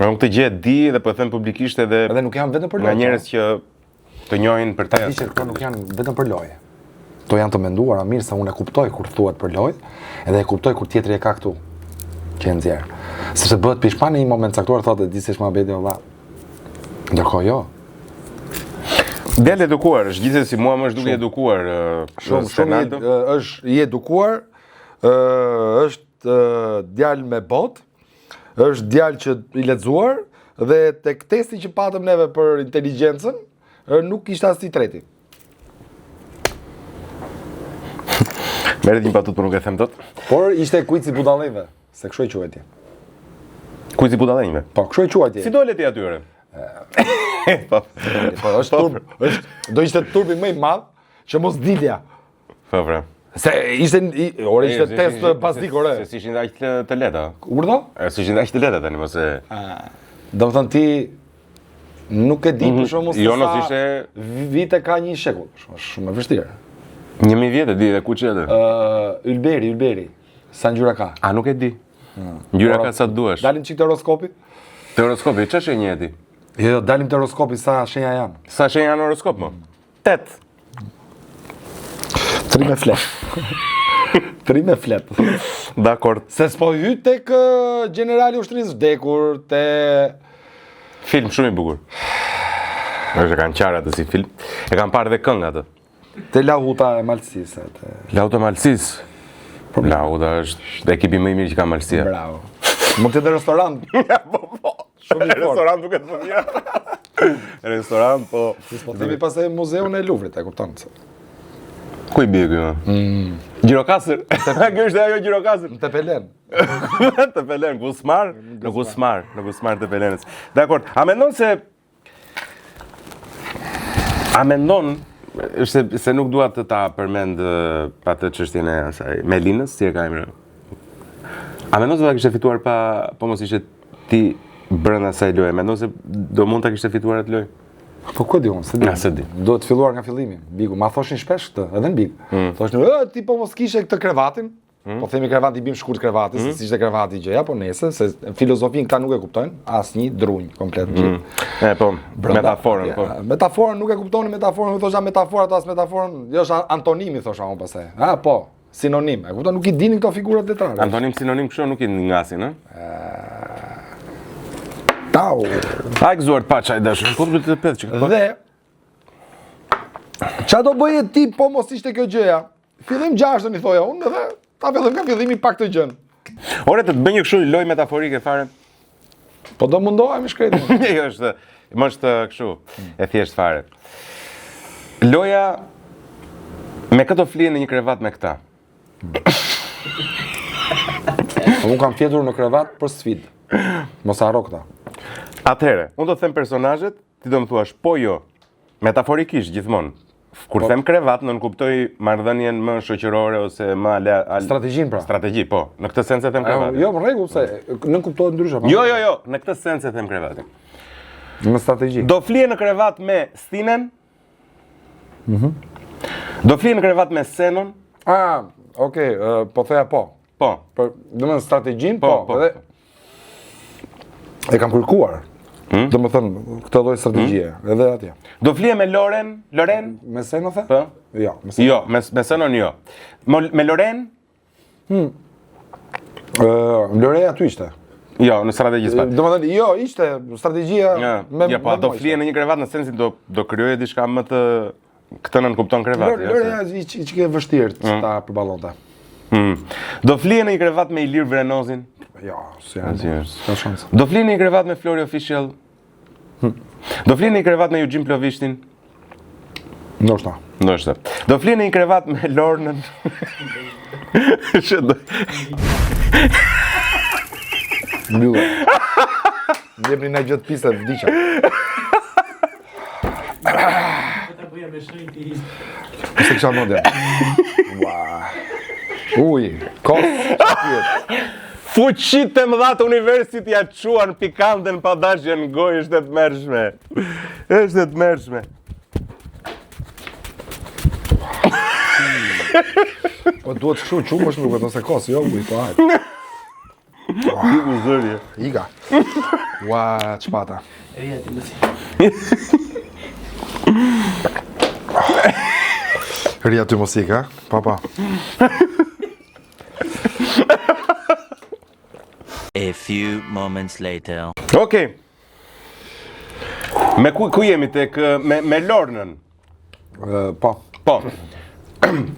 Unë këtë gjë e di dhe po e them publikisht edhe nuk janë vetëm për nga njerëz që të njohin për të. Që këto nuk janë vetëm për lojë. To janë të menduara mirë se unë e kuptoj kur thuhet për lojë, edhe e kuptoj kur tjetri e ka këtu që e nxjerr. Sepse bëhet pishpan në një moment caktuar thotë di se Shmabeti valla. Ndërkohë jo. Djalë edukuar, është gjithsesi mua më është duke edukuar shumë është i edukuar, është djalë me botë, është djalë që i lexuar dhe tek testi që patëm neve për inteligjencën nuk ishte as i treti. Merret një batut për nuk e them dot. Por ishte kuici budallëve, se kështu e quajti. Kuici budallëve. Po, kështu e quajti. Si dole ti atyre? Po, është turp, do ishte turpi më i madh që mos dilja. Po, pra. Se ishte test pasdik, ore. Se ishin aq të lehta. Urdhë? Se ishin aq të lehta tani, mos e. Domethënë ti nuk e di për shkakun se sa ishte vite ka një shekull, është shumë e vështirë. 1000 vjet e di dhe ku çetë. Ylberi, sa ngjyra ka? A nuk e di. Ngjyra ka sa duash. Dalin çik horoskopi? Horoskopi, ç'është e njëjti? Jo, dalim te horoskopi sa shenja janë. Sa shenja janë në horoskop më? 8. 3 me flet. 3 me flet. Dakor. Se s'po hyt tek generali ushtrisë vdekur, te Film shumë i bukur. Është kanë qarë atë si film. E kanë parë dhe këngë atë. te Lahuta e Malësisë. Lauta Malësis. Lauta është ekipi më i mirë që ka Malësia. Bravo. Mund të jetë restorant. Shumë i fort. Restorant duket më mirë. Restorant, po. Po themi pastaj muzeun e Luvrit, e kupton se. Ku i bie ky më? Gjirokastër. Kjo është ajo Gjirokastër. Në Tepelen. Të Pelen, Gusmar? Në Gusmar të Pelenës. Dakor, a mendon se nuk dua të ta përmend atë çështjen e asaj Melinës, si e ka emrin. A mendon se do ta kishte fituar po mos ishte ti brenda asaj loje? Mendon se do mund ta kishte fituar atë lojë? Po ku di unë, se di. Se di. Do të filluar nga fillimi. Bigu, ma thoshin shpesh këtë, edhe në Big. Thoshin, ti po mos kishe këtë krevatin. Po themi krevati bim shkurt krevati, se si ishte krevati gjëja, po nese, se filozofin këta nuk e kuptojnë, asnjë drunj komplet gjithë. E po, metaforën, po. Metaforën nuk e kuptoni metaforën, thosha metaforë ato as metaforën, jo është antonimi thosha unë pastaj. Po, sinonim. E kupton, nuk i dinin këto figurat letrare. Antonim sinonim kështu nuk i ngasin, ë? Tau. A gëzuar paçaj dashur. Po të të peth që. Dhe ç'a do bëje ti po mos ishte kjo gjëja? Fillim 6-ën i thoja unë dhe ta fillim nga fillimi pak të gjën. Ore të bëj një kështu lojë metaforike fare. Po do mundohemi shkretin. Jo, është kështu, e thjesht fare. Loja me këto flihen në një krevat me këta. Unë kam fjetur në krevat për sfidë. Mos harro këta. Atëherë, unë do të them personazhet, ti do më thuash po jo. Metaforikisht gjithmonë. Kur them krevat, nën kuptoj marrëdhënien më shoqërore ose më strategjin pra. Strategji, po. Në këtë sens e them krevatin. Jo, në rregull se nën kuptohet ndryshe. Jo, në këtë sens e them krevatin. Në strategji. Do flihen në krevat me Stinen. Do flihen në krevat me Senon. Okej, po theja po. Po. Domethënë strategjin po. Edhe e kam kërkuar. Domethënë këtë lloj strategjie, edhe atje. Do flihen me Loren. Me Senon the? Po. Jo, Jo, me Senon jo. Me Loren? Loreja aty ishte. Jo, në strategji s'pa. Domethënë jo, ishte strategjia me ja, po do flihen në një krevat në sensin do krijoje diçka më të këtë nën kupton krevati. Loreja që vështirë ta përballonte. Do flihen në një krevat me Ilir Vrenozin. Jo, ka shanse. Do flihen në një krevat me Flori Official. Do flihen në një krevat me Eugene Plovishtin. Ndoshta. Do flihen në një krevat me Lornën. Mbyllë. Ndjepni na gjatë pista vdiqa. Ta bëja me shenjti. Se kisha mendja. Uj, kos. Fuqit të mëdha të universit ja çuan pikantën pa dashje në gojë, është e tmerrshme. Është e tmerrshme. Po duhet kështu çumosh nuk vetëm se kos, jo uj, po hajt. Iku zëri. Iga. Ua, çpata. Eja ti mësi. Ria ty muzika, papa. A few moments later. Okej. Me ku jemi tek me Lornën? Po. Po.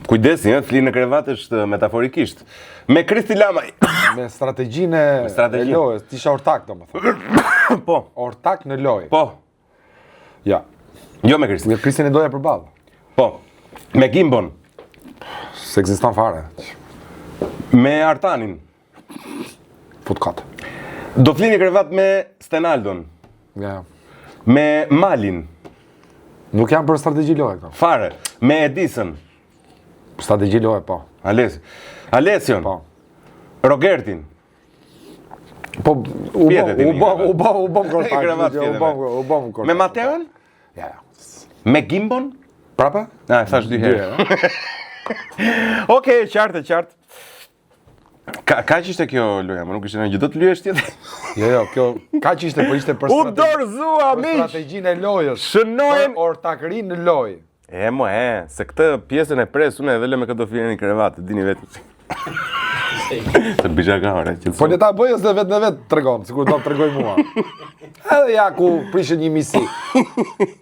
Kujdesi, të flinë në krevat është metaforikisht. Me Kristi Lamaj. Me strategjinë e lojës, ti isha ortak domethënë. Po. Ortak në lojë. Po. Ja. Jo me Kristin. Me Kristin e doja përballë. Po. Me Gimbon. Se ekziston fare. Me Artanin. Futkat. Do flinë në krevat me Stenaldon. Ja. Me Malin. Nuk jam për strategji loje këto. Fare. Me Edison. Strategji loje po. Alesion. Po. Rogertin. Po u bom kontakt. U bom kontakt. Me Mateon? Ja. Me Gimbon? Prapa? Thash 2 herë. Okej, qartë. Kaq ishte kjo loja, më nuk ishte në gjë do të lyesh tjetër. Jo, kjo kaq ishte, po ishte për U dorëzua miq. strategjinë e lojës. Shënojen Për ortakërinë në lojë. Se këtë pjesën e pres unë edhe lë me këtë filin në krevat, dini vetë. Të bisha kamera që. Po le ta bëj ose vetë në vetë tregon, sikur do të tregoj mua. Edhe ja ku prishet një misi.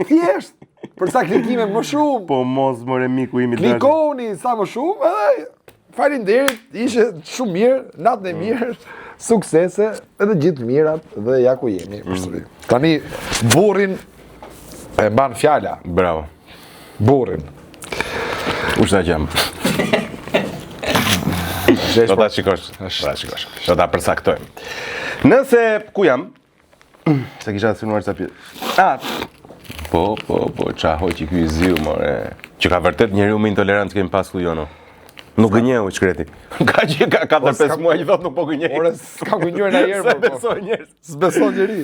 Thjesht, për sa klikime më shumë. Po mos more miku im i dashur. Klikoni sa më shumë, edhe faleminderit, ishe shumë mirë, natën e mirë, suksese, edhe gjithë mirat, dhe ja ku jemi. Tani, burrin e mban fjala. Bravo. Burrin. Ushta qam. Do ta shikosh. Do ta përcaktojmë. Nëse ku jam? Se kisha synuar sa pjesë. Po, qa hoqi ky i ziu, more. Që ka vërtet njeriu më intolerant që kemi pas ku jono. Nuk gënjeu shkreti. Ka 4-5 muaj i thot nuk po gënjej. Ore, s'ka gënjur në ajer, Se besoj njerëz. S'beson njeri.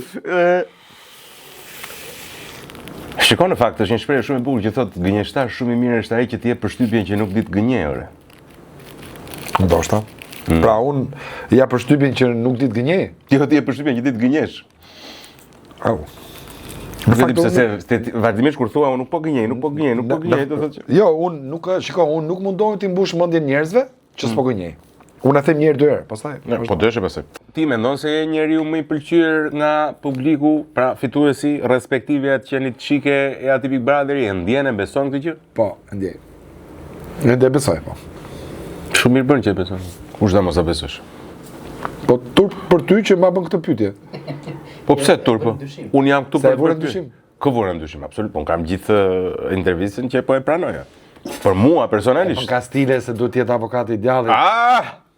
Shikon në fakt është një shprehje shumë e bukur që thotë gënjeshtar shumë i mirë është ai që të jep përshtypjen që nuk di të gënjej ore. Ndoshta. Pra unë ja përshtypjen që nuk di të gënjej. Ti do të jep përshtypjen që di të gënjesh. Au. Nuk e di pse se vazhdimisht kur thua unë nuk po gënjej, do thotë që Jo, unë nuk mundohem të mbush mendjen njerëzve që s'po gënjej. Unë e them një herë dy herë, pastaj. Po dëshë pastaj. Ti mendon se je njeriu më i pëlqyer nga publiku, pra fituesi respektive atë qenit çike e aty Big Brotheri, e ndjen e beson këtë gjë? Po, e ndjej. E dhe besoj, po. Shumë mirë bën që e beson. Kush do mos e besosh? Po turp për ty që ma bën këtë pyetje. Po pse turp? Unë jam këtu Se e për vure ty. dyshim. Kë vure dyshim, absolut. Po kam gjithë intervistën që po e pranoja. Për mua personalisht. Po ka stile se duhet të jetë avokati i djallit.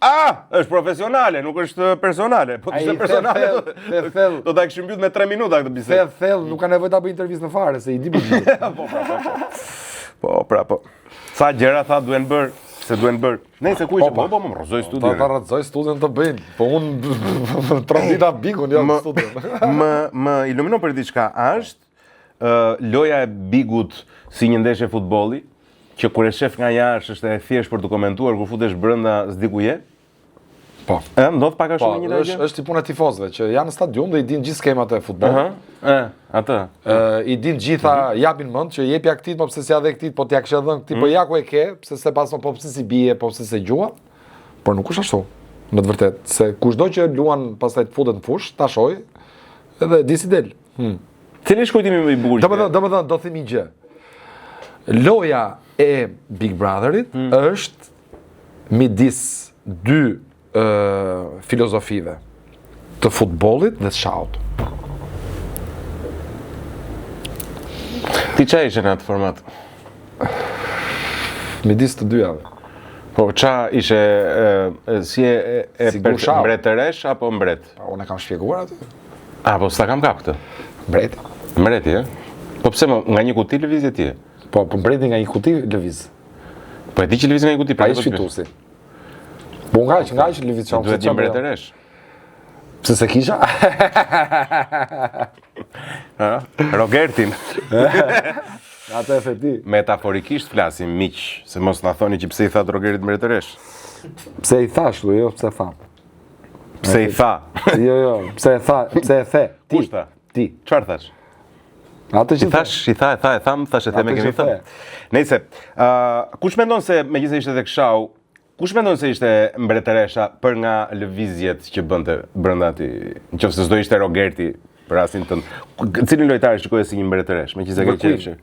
Është profesionale, nuk është personale. Po Ai ishte personale. thell. Do ta kishim mbyt me 3 minuta këtë bisedë. Thell, nuk ka nevojë ta bëj intervistë në fare se i di gjithë. Po. Sa gjëra tha duhen bër, se duhen bër. Nëse ku ishe, po më rrozoj Ta studion. rrezoj studion të bëjnë. Po unë 3 dita bikun jam në studion. Më iluminon për diçka është loja e Bigut si një ndeshje futbolli, që kur e shef nga jashtë është e thjesht për të komentuar, kur futesh brenda s'di ku je. Po. Ndodh pak a Po, shumë një gjë. është i puna tifozëve që janë në stadium dhe i din gjithë skemat e futbollit. Atë. I din gjitha, japin mend që jepja këtij, po pse si ja dhe këtij, po t'ja kisha dhënë këtij, po ja ku e ke, pse se pason, po pse si bie, po pse se gjua. Por nuk është ashtu. Në të vërtetë, se kushdo që luan pastaj të futet në fush, ta shoj edhe di si del. Cili shkujtimi më i bukur? Domethënë, do themi gjë. Loja e Big Brotherit është midis dy filozofive të futbollit dhe të shahut. Ti qa ishe në atë format? Midis të dyjave. Po qa ishe si e Sigur shau. mbretëresh apo mbret? Unë e kam shpjeguar aty. Po s'ta kam kap këtë. Mbreti. Mbreti, Po pse nga një kuti lëvizje ti? Po mbreti nga një kuti lëviz. Po e di që lëviz nga një kuti, Ai është fituesi. Po nga që lëviz çam. Duhet një mbretëresh. Pse se kisha? Rogertin. Atë e theti. Metaforikisht flasim miq, se mos na thoni që pse i tha Rogerit mbretëresh. Pse i thash, jo pse tha. Pse i tha? Jo, pse e the? Ti. Kush tha? Ti. Çfarë thash? Atë që I tham, thash e the me Atë kemi që thënë. Nëse, kush mendon se megjithëse ishte tek shau, kush mendon se ishte mbretëresha për nga lëvizjet që bënte brenda aty? Nëse s'do ishte Rogerti për rastin tënd. Cilin lojtar shikoje si një mbretëresh, megjithëse ke qenë?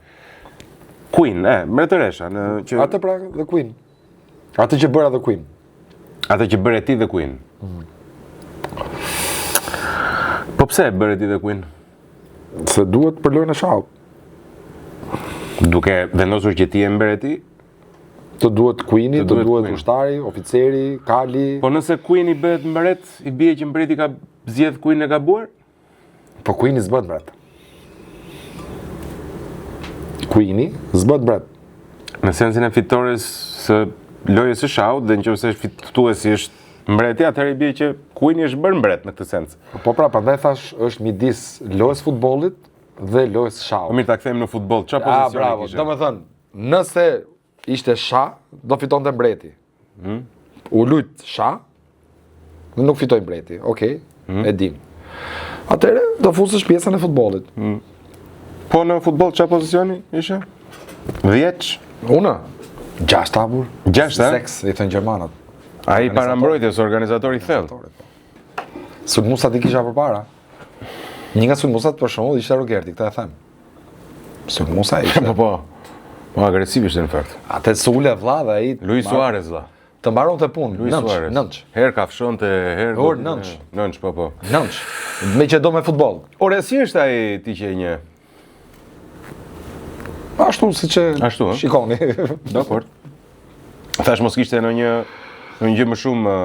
Queen, mbretëresha në që Atë pra The Queen. Atë që bëra The Queen. Atë që bëre ti The Queen. Po pse bëre ti The Queen? Se duhet për lojën e shahut. Duke vendosur që ti e mbreti? Të duhet Queeni, të duhet Queen. ushtari, oficeri, kali. Po nëse Queeni bëhet mbret, i bie që mbreti ka zgjedh Queen e gabuar? Po Queeni s'bët mbret. Queeni s'bët mbret. Në sensin e fitores së lojës së shahut dhe nëse fituesi është mbreti, atëherë i bie që Queeni është bërë mbret në këtë sens. Po pra, prandaj thash është midis lojës futbollit dhe lojës Po shahut. mirë, ta kthejmë në futboll. Çfarë pozicioni Bravo. kishe? Domethënë, nëse ishte shah, do fitonte mbreti. U lut shah, dhe nuk fitoj mbreti, okej, e dim. Atëre, do fusësh pjesën e futbollit. Po në futboll çfarë pozicioni ishe? 10? Unë? 6 hapur. 6, a? 6, i thënë gjermanat. Ai para mbrojtjes, organizatori i thellë. Sulmusat i kisha përpara. Një nga sulmusat për shembull ishte Rogerti, këtë e them. Sulmusa ishte. Po agresiv ishte në fakt. Atë sule vlla dhe ai Luis Suarez vlla. të mbaronte punë. Luis Suarez. Nënç. Herë kafshonte, herë. Nënç. Nënç, po. Nënç. Me që do me futboll. Ore si është ai ti që e një? Ashtu siç e Ashtu, ë? shikoni. Dakor. Thash mos kishte në një gjë më shumë.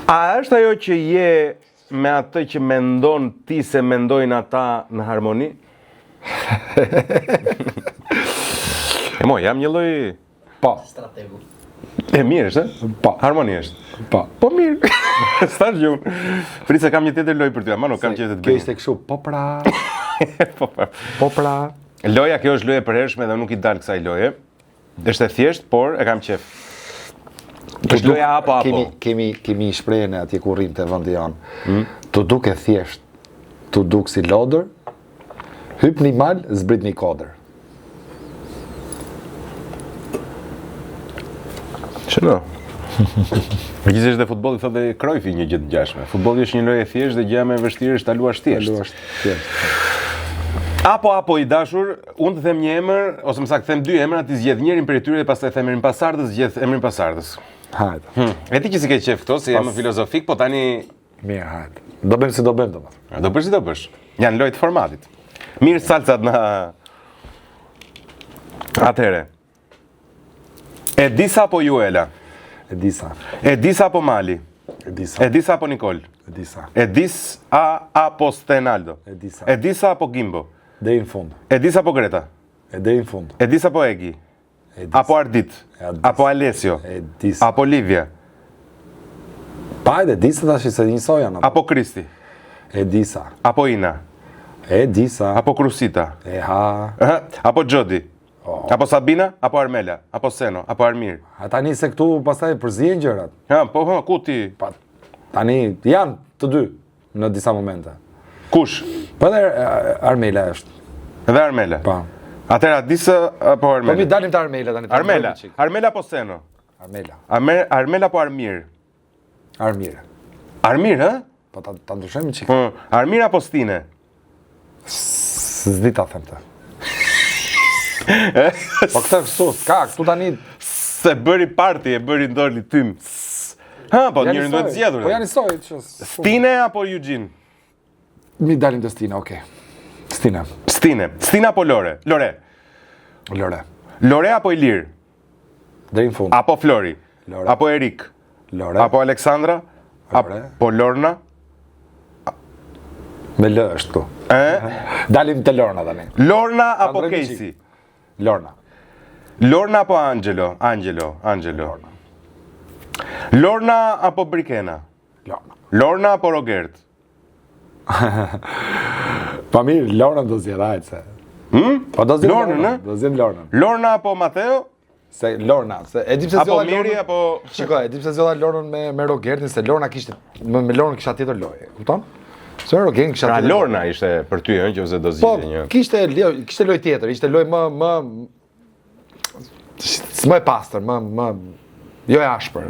A është ajo që je me atë që mendon ti se mendojnë ata në harmoni? E mo, jam një lloj Po, Strategu. e mirë është, Po. Harmoni është. po. Po mirë. S'tash gjumë. Prit se kam një tjetër lojë për ty, ama nuk kam qejf të të Kjo bëj. ishte kështu, po pra, Po. po pra. Loja kjo është loje e përhershme dhe nuk i dal kësaj loje. Është e thjesht, por e kam qejf. Është loja apo. Kemi shprehjen e atje ku rrim te vendi janë. Tu duke thjesht, tu duk si lodër, hyp një mal, zbrit një kodër. Shëno. Përgjithsisht dhe futbolli thotë Cruyffi një gjë të ngjashme. Futbolli është një lojë e thjeshtë dhe gjëja më e vështirë është ta luash thjesht. Apo i dashur, unë të them një emër ose më saktë them dy emra, ti zgjedh njërin prej tyre dhe pastaj them emrin pasardhës, zgjedh emrin pasardhës. Hajde. E ti që si ke qef këto, si jam filozofik, po tani Mirë, hajde. Do bëjmë si do bëjmë domethënë. do bësh si do bësh. Janë lojë të formatit. Mirë salcat na. Atëre. Edisa apo Juela? Edisa. Edisa apo Mali? Edisa. Edisa apo Nicole? Edisa. Edis apo Stenaldo? Edisa. Edisa apo Gimbo? Deri në fund. Edisa apo Greta? Deri në fund. Edisa apo Egi? Edisa. Apo Ardit? Ardis. Apo Alessio? Edisa. Apo Livia? Pa Edisa tash se njësoj janë. Apo Kristi? Edisa. Apo Ina? Edisa. Apo Krusita? E ha. Apo Gjodi? Apo Sabina? Apo Armela? Apo Seno? Apo Armir? A tani se këtu pastaj përzihen gjërat. Ku ti? Pa, tani janë të dy në disa momente. Kush? Po edhe Armela është. Edhe Armela? Pa. Atëra Disa apo Po mi Armela? dalim te Armela tani. Armela? Armela apo Seno? Armela. Armela apo Armir? Armira. Armir, ha? Po ta ndryshojmë çik. Armir apo Stine? S'di ta them të. Po këtë kështu, s'ka, këtu tani Se bëri parti, e bëri ndoli tym. Po njërin duhet zgjedhur. Po janë histori që Stine apo Eugene? mi dalim te Stina, okay. Stina. Stine. Stina apo Lore? Lore. Lore. Lore apo Ilir? Deri në fund. Apo Flori? Lore. Apo Erik? Lore. Apo Aleksandra? Lore. Apo Lorna? Me L është këtu. Dalim te Lorna tani. Lorna apo ndrojmë Casey? Lorna. Lorna apo Angelo? Angelo. Lorna apo Brikena? Lorna. Lorna apo Rogert? Pa mirë, Lorna do zgjedh ajse. Po do zgjedh Lorna, Lorna. ne? Do zgjedh Lorna. Lorna apo Matteo? Se Lorna, se e di pse Apo zgjodha Miri Lorna. apo Shikoj, e di pse zgjodha Lornën me Rogertin, se Lorna kishte me Lorna kisha tjetër lojë, kupton? Se Rogertin kisha Pra tjetër. Lorna ishte për ty, ëh, nëse do Po, zgjidhje një. kishte lojë tjetër, ishte lojë më më e pastër, më jo e ashpër.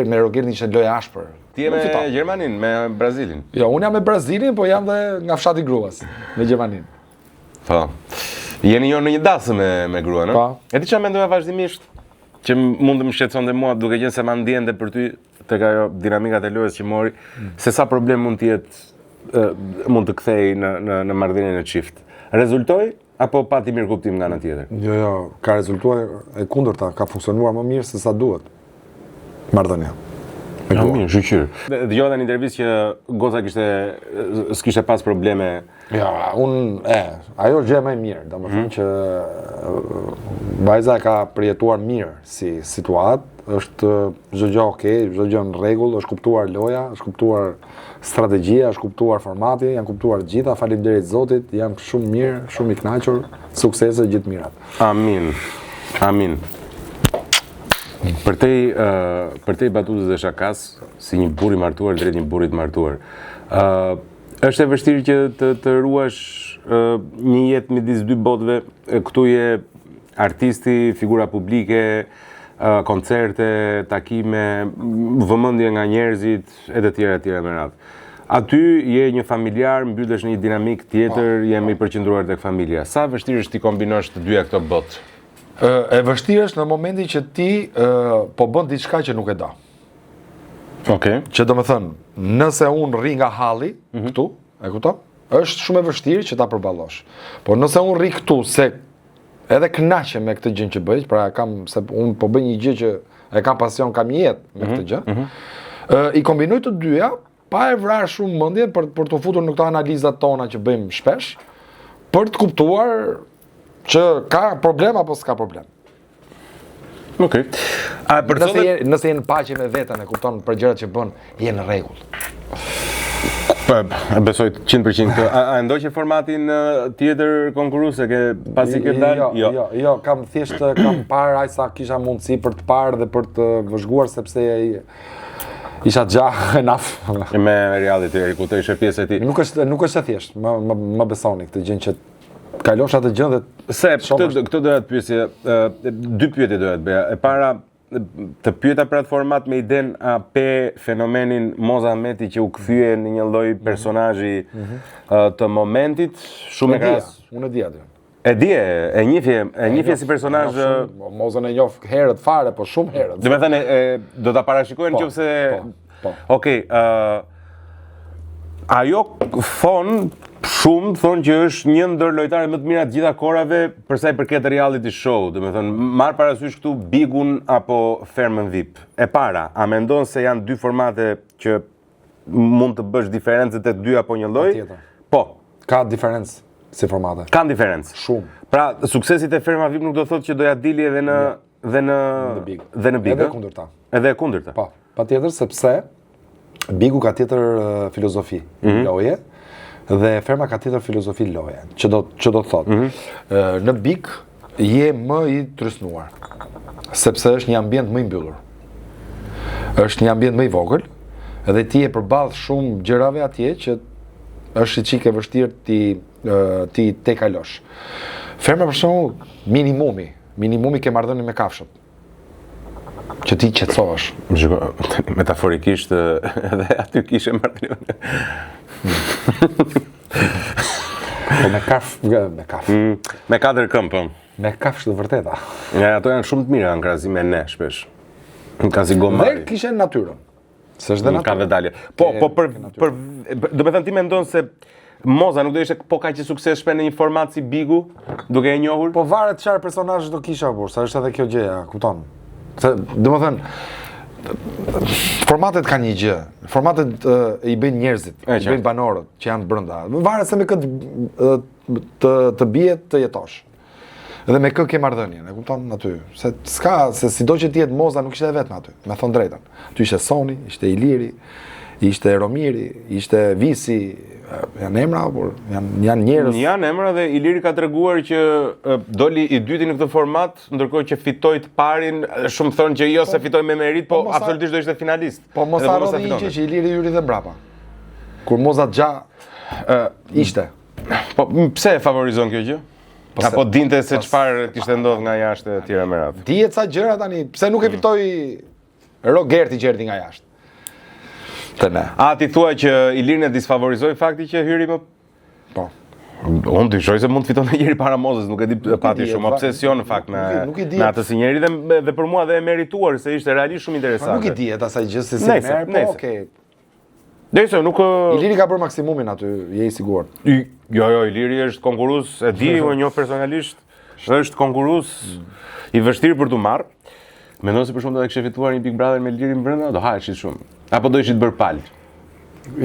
Me Rogertin ishte lojë e ashpër. Ti je me Nuk fiton. Gjermanin, me Brazilin. Jo, unë jam me Brazilin, po jam dhe nga fshati Gruas, me Gjermanin. Po. Jeni jo në një dasë me gruan, ëh? Po. E ti çfarë mendoja vazhdimisht? Që mund të më shqetësonte mua duke qenë se ma ndjente për ty tek ajo dinamikat e lojës që mori, se sa problem mund të jetë mund të kthej në marrëdhënien e çift. Rezultoi apo pati mirë kuptim nga ana tjetër? Jo, ka rezultuar e kundërta, ka funksionuar më mirë se sa duhet. Marrëdhënia. Ja, mirë, shqyr. Dëgjova në intervistë që goca s'kishte pas probleme. Ja, ajo është gjë më e mirë, domethënë që vajza ka përjetuar mirë si situatë, është çdo gjë okay, çdo gjë në rregull, është kuptuar loja, është kuptuar strategjia, është kuptuar formati, janë kuptuar të gjitha, faleminderit Zotit, jam shumë mirë, shumë i kënaqur, suksese gjithë mirat. Amin. Amin. Për te batutës dhe shakas, si një burr i martuar drejt një burrit të martuar, është e vështirë që të ruash një jetë midis dy botëve. Këtu je artisti, figura publike, koncerte, takime, vëmendje nga njerëzit e të tjera me radhë. Aty je një familjar, mbyllesh në një dinamik tjetër, jemi përqendruar tek familja. Sa vështirë është ti kombinosh të dyja këto botë? E vështirë është në momentin që ti po bën diçka që nuk e do. Okej. Që do me thënë, nëse unë rri nga halli, këtu, e kupton? Është shumë e vështirë që ta përballosh. Por nëse unë rri këtu, se edhe kënaqem me këtë gjë që bëj, pra se unë po bëj një gjë që e kam pasion, kam jetë me këtë gjë, i kombinoj të dyja, pa e vrarë shumë mendjen për të futur në këto analizat tona që bëjmë shpesh, për të kuptuar që ka problem apo s'ka problem. Okej. Nëse je në paqe me veten, e kupton për gjërat që bën, je në rregull. Besoj 100% këtë. A ndoqe formatin tjetër konkurrues e pasi ke dalë? Jo, kam parë aq sa kisha mundësi për të parë dhe për të vëzhguar sepse isha gjah enough. Me reality, ku të ishe pjesë e ti. Nuk është e thjesht, më besoni këtë gjën që kalosh atë gjën dhe këtë doja të pyesje, dy pyetje doja të bëja. E para, të pyeta për atë format me iden pe fenomenin Moza Ahmeti që u kthye në një lloj personazhi të momentit, shumë e kras. Unë e di atë. E njihje si personazh. Mozën e njoh herët fare, po shumë herët. Do të thënë do ta parashikojnë nëse Okej, ajo shumë thonë që është një ndër lojtarët më të mira të gjitha kohërave për sa i përket reality show, do të thënë marr parasysh këtu Bigun apo Fermën VIP. E para, a mendon se janë dy formate që mund të bësh diferencë të dy apo një lloj? Po, ka diferencë si formate. Kanë diferencë. Shumë. Pra, suksesit e Ferma VIP nuk do thotë që do ja dili edhe në Big. Edhe kundërta. Edhe kundërta. Po, patjetër sepse Bigu ka tjetër filozofi loje dhe Ferma ka tjetër filozofi loje. Që do të thotë. Në Big je më i trysnuar. Sepse është një ambient më i mbyllur. Është një ambient më i vogël dhe ti je përballë shumë gjërave atje që është i çike vështirë ti te kalosh. Ferma për shembull minimumi ke marrëdhënie me kafshët. Që ti qetësohesh. Metaforikisht edhe aty kishe marrëdhënie. Po me kafsh. Me 4 këmbë, po. Me kafshë të vërteta. Ja, ato janë shumë të mira në krahasim me ne shpesh. Ka si gomari. Dhe kishe natyrën. S'është dhe natyrë. Ka vedalje. Po do të thënë ti mendon se Moza nuk do ishte po kaq i suksesshme në një format si Bigu, duke e njohur? Po varet çfarë personazh do kisha burr, sa është edhe kjo gjëja, kupton? Domethënë formatet kanë një gjë. Formatet i bëjnë njerëzit, i bëjnë banorët që janë brenda. Varet se me këtë të bie të jetosh. Dhe me kë ke marrëdhënien, e kupton aty. Se sido që ti jetë Moza nuk ishte vetëm aty, me thon drejtën. Aty ishte Soni, ishte Iliri, ishte Romiri, ishte Visi, janë emra, por janë njerëz. Janë emra dhe Iliri ka treguar që doli i dyti në këtë format, ndërkohë që fitoi të parin, shumë thonë që jo se fitoi me merit, po absolutisht do ishte finalist. Po mos harroni një gjë që Iliri hyri dhe mbrapa. Kur Moza xha ishte. Po pse e favorizon kjo gjë? Apo dinte se çfarë kishte ndodhur nga jashtë e tjera me radhë. Dihet sa gjëra tani, pse nuk e fitoi Rogerti që erdhi nga jashtë. A ti thua që Ilirin e disfavorizoi fakti që hyri më? Po. Unë dyshoj se mund të fiton njëri para Mozës, nuk e di pati shumë obsesion në fakt me atë si njeri dhe për mua dhe e merituar se ishte realisht shumë interesante. Nuk i dihet asaj gjë se si merr, po okay. Nëse nuk Iliri ka bërë maksimumin aty, je i sigurt. Jo, Iliri është konkurrues, e di, unë njoh personalisht, është konkurrues i vështirë për tu marrë. Mendon se për shkak të kishte fituar një Big Brother me Ilirin brenda, do hashit shumë. Apo do ishit bërë palë?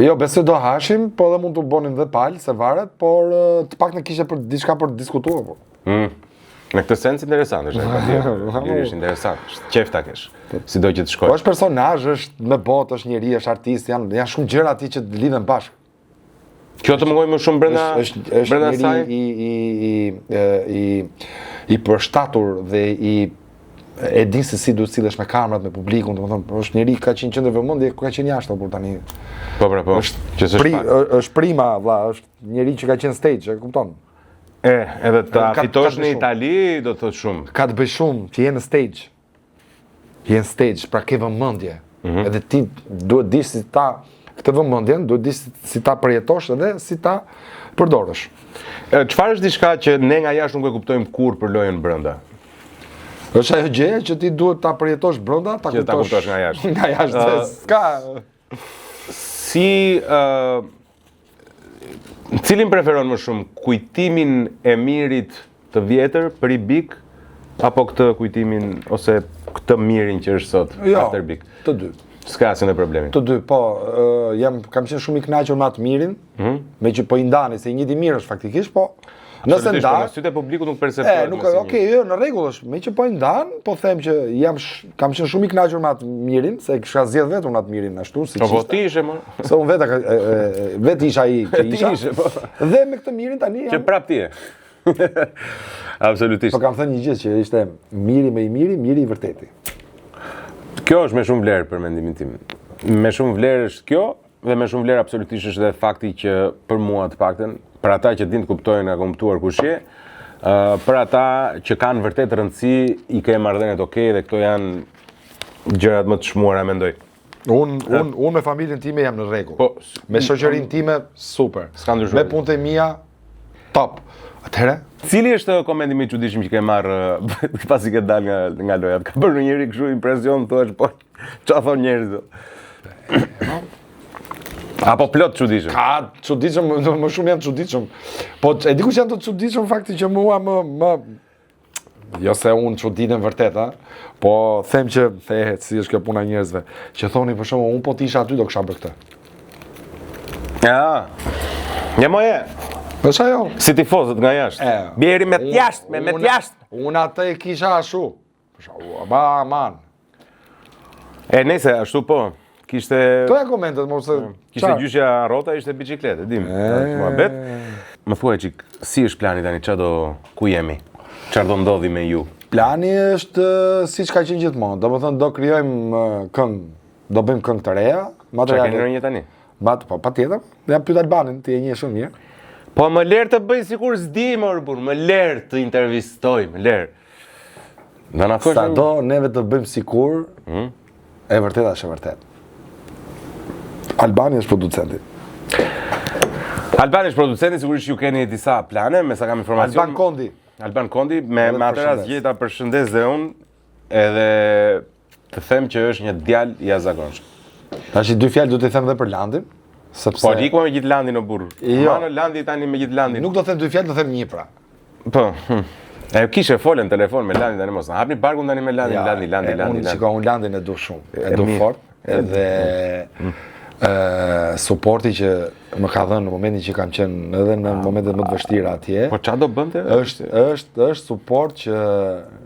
Jo, besoj do hashim, po edhe mund të bonin dhe palë, se varet, por të paktën kishte për diçka për të diskutuar po. Në këtë sens interesant është Iliri është interesant, qefta kesh. Sido që të shkojë. Po është personazh, është me botë, është njeri, është artist, janë shumë gjëra aty që lidhen bashkë. Kjo të mëngoj më shumë brenda saj? Është i përshtatur dhe e din se si duhet sillesh me kamerat, me publikun, domethënë është njëri ka qenë qendër vëmendje, ka qenë jashtë por tani. Po, po. Është prima, vlla, është njëri që ka qenë stage, e kupton? Edhe ta fitosh në Itali do të thotë shumë. Ka të bëj shumë, që je në stage. Je në stage, pra ke vëmendje. Edhe ti duhet dish si ta këtë vëmendjen, duhet dish si ta përjetosh edhe si ta përdorësh. Çfarë është diçka që ne nga jashtë nuk e kuptojmë kur për lojën brenda? Është ajo gjë që ti duhet ta përjetosh brenda, ta kuptosh nga jashtë. Nga jashtë, s'ka. Cilin preferon më shumë, kujtimin e mirit të vjetër për i Big, apo këtë kujtimin ose këtë mirin që është sot after Big? Të dy. S'ka asnjë problem. Të dy, po, kam qenë shumë i kënaqur me atë mirin, me që po i ndani, se i njëti mirë është faktikisht, po nëse ndan, në sytë e publikut nuk perceptohet. Okej, në rregull është, me që po i ndan, po them që kam qenë shumë i kënaqur me atë mirin, se kisha zgjedh vetëm atë mirin ashtu siç ishte. Po ti ishe më. Se unë vetë isha ai që isha. Dhe me këtë mirin tani që prap ti je. Absolutisht. Po kam thënë një gjë që ishte miri me i miri, miri i vërteti. Kjo është me shumë vlerë për mendimin tim. Me shumë vlerë është kjo, dhe me shumë vlerë absolutisht është edhe fakti që për mua të paktën, për ata që din të kuptojnë nga kuptuar kush je, për ata që kanë vërtet rëndësi, i ke marrëdhëniet okej dhe këto janë gjërat më të çmuara mendoj. Unë me familjen time jam në rregull. Po, me shoqërinë time super. Me punët e mia top. Atëherë, cili është komendi më i çuditshëm që ke marrë pasi ke dalë nga loja? Ka bërë njëri kështu impresion, thuash, po çfarë thon njerëzit? Apo plot çuditshëm? Ka çuditshëm, më shumë janë çuditshëm. Po e di kush janë të çuditshëm fakti që mua më jo se unë çuditem vërtet, po them që si është kjo puna e njerëzve, që thoni për shembull unë po të isha aty do kisha bërë këtë. Ja. Ja moje. Është ajo. Si tifozët nga jashtë. Bjeri me jashtë, me jashtë. Unë atë e kisha ashtu. Ba man. Nëse ashtu po. Kishte to ja komentet mos se kishte gjyshja rrota, ishte biçikletë, dim. Muhabet. Më thuaj çik, si është plani tani, ku jemi? Çfarë do ndodhi me ju? Plani është siç ka qenë gjithmonë. Domethënë do krijojmë këngë, do bëjmë këngë të reja, materiale. Çka keni një tani? Po patjetër. Ja pyet Albanin, ti e njeh shumë mirë. Po më lërë të bëj sikur s'di më burr, më lërë të intervistoj, më lërë. Sa do neve të bëjmë sikur e vërteta është e vërtet. Albani është producenti. Albani është producenti, sigurisht ju keni disa plane, me sa kam informacion. Alban Kondi, me atëra zgjeta përshëndes dhe unë, edhe të them që është një djalë i jashtëzakonshëm. Tash dy fjalë do të them edhe për Landin. Sepse... Po, dikua me gjithë Landin o burr. Mano Landi tani me gjithë Landin. Nuk do them dy fjalë, do them një pra. Po. Kishe folën telefon me Landin tani mos. Hapni barkun tani me Landin, Landi. Unë shikoj, unë Landin e du shumë. E du fort. Edhe suporti që më ka dhënë në momentin që kam qenë edhe në momentet më të vështira atje. Po çfarë do bënte? Është suport që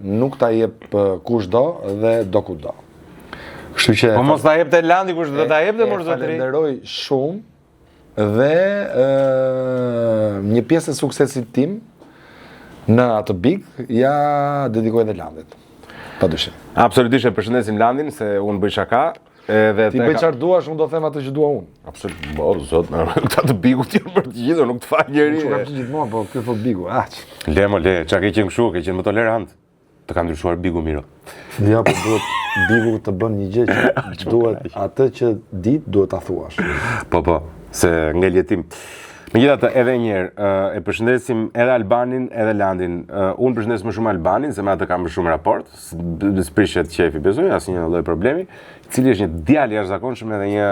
nuk ta jep kushdo dhe do kudo. Kështu që po mos ta jepte Landi kush do ta jepte mos zotëri. Falenderoj shumë dhe një pjesë e suksesit tim në atë Big ja dedikoj edhe Landit. Padyshim. Absolutisht e përshëndesim Landin se unë bëj shaka. Ti bëj çfarë duash, unë do them atë që dua unë. Absolutisht, po zot, këta të Bigut janë për të gjithë, nuk të fal njeri. Nuk kam gjithmonë, po ky thot Bigu, aq. Le, çka ke qenë kështu, ke qenë më tolerant. Të ka ndryshuar Bigu Miro. Ja, po duhet Bigu të bën një gjë që duhet atë që duhet ta thuash. Po, se ngel jetim. Megjithatë, edhe një herë, e përshëndesim edhe Albanin, edhe Landin. Unë përshëndes më shumë Albanin, se me atë kam më shumë raport, s'prishet qefi, besoj, asnjë lloj problemi, i cili është një djalë jashtëzakonshëm edhe një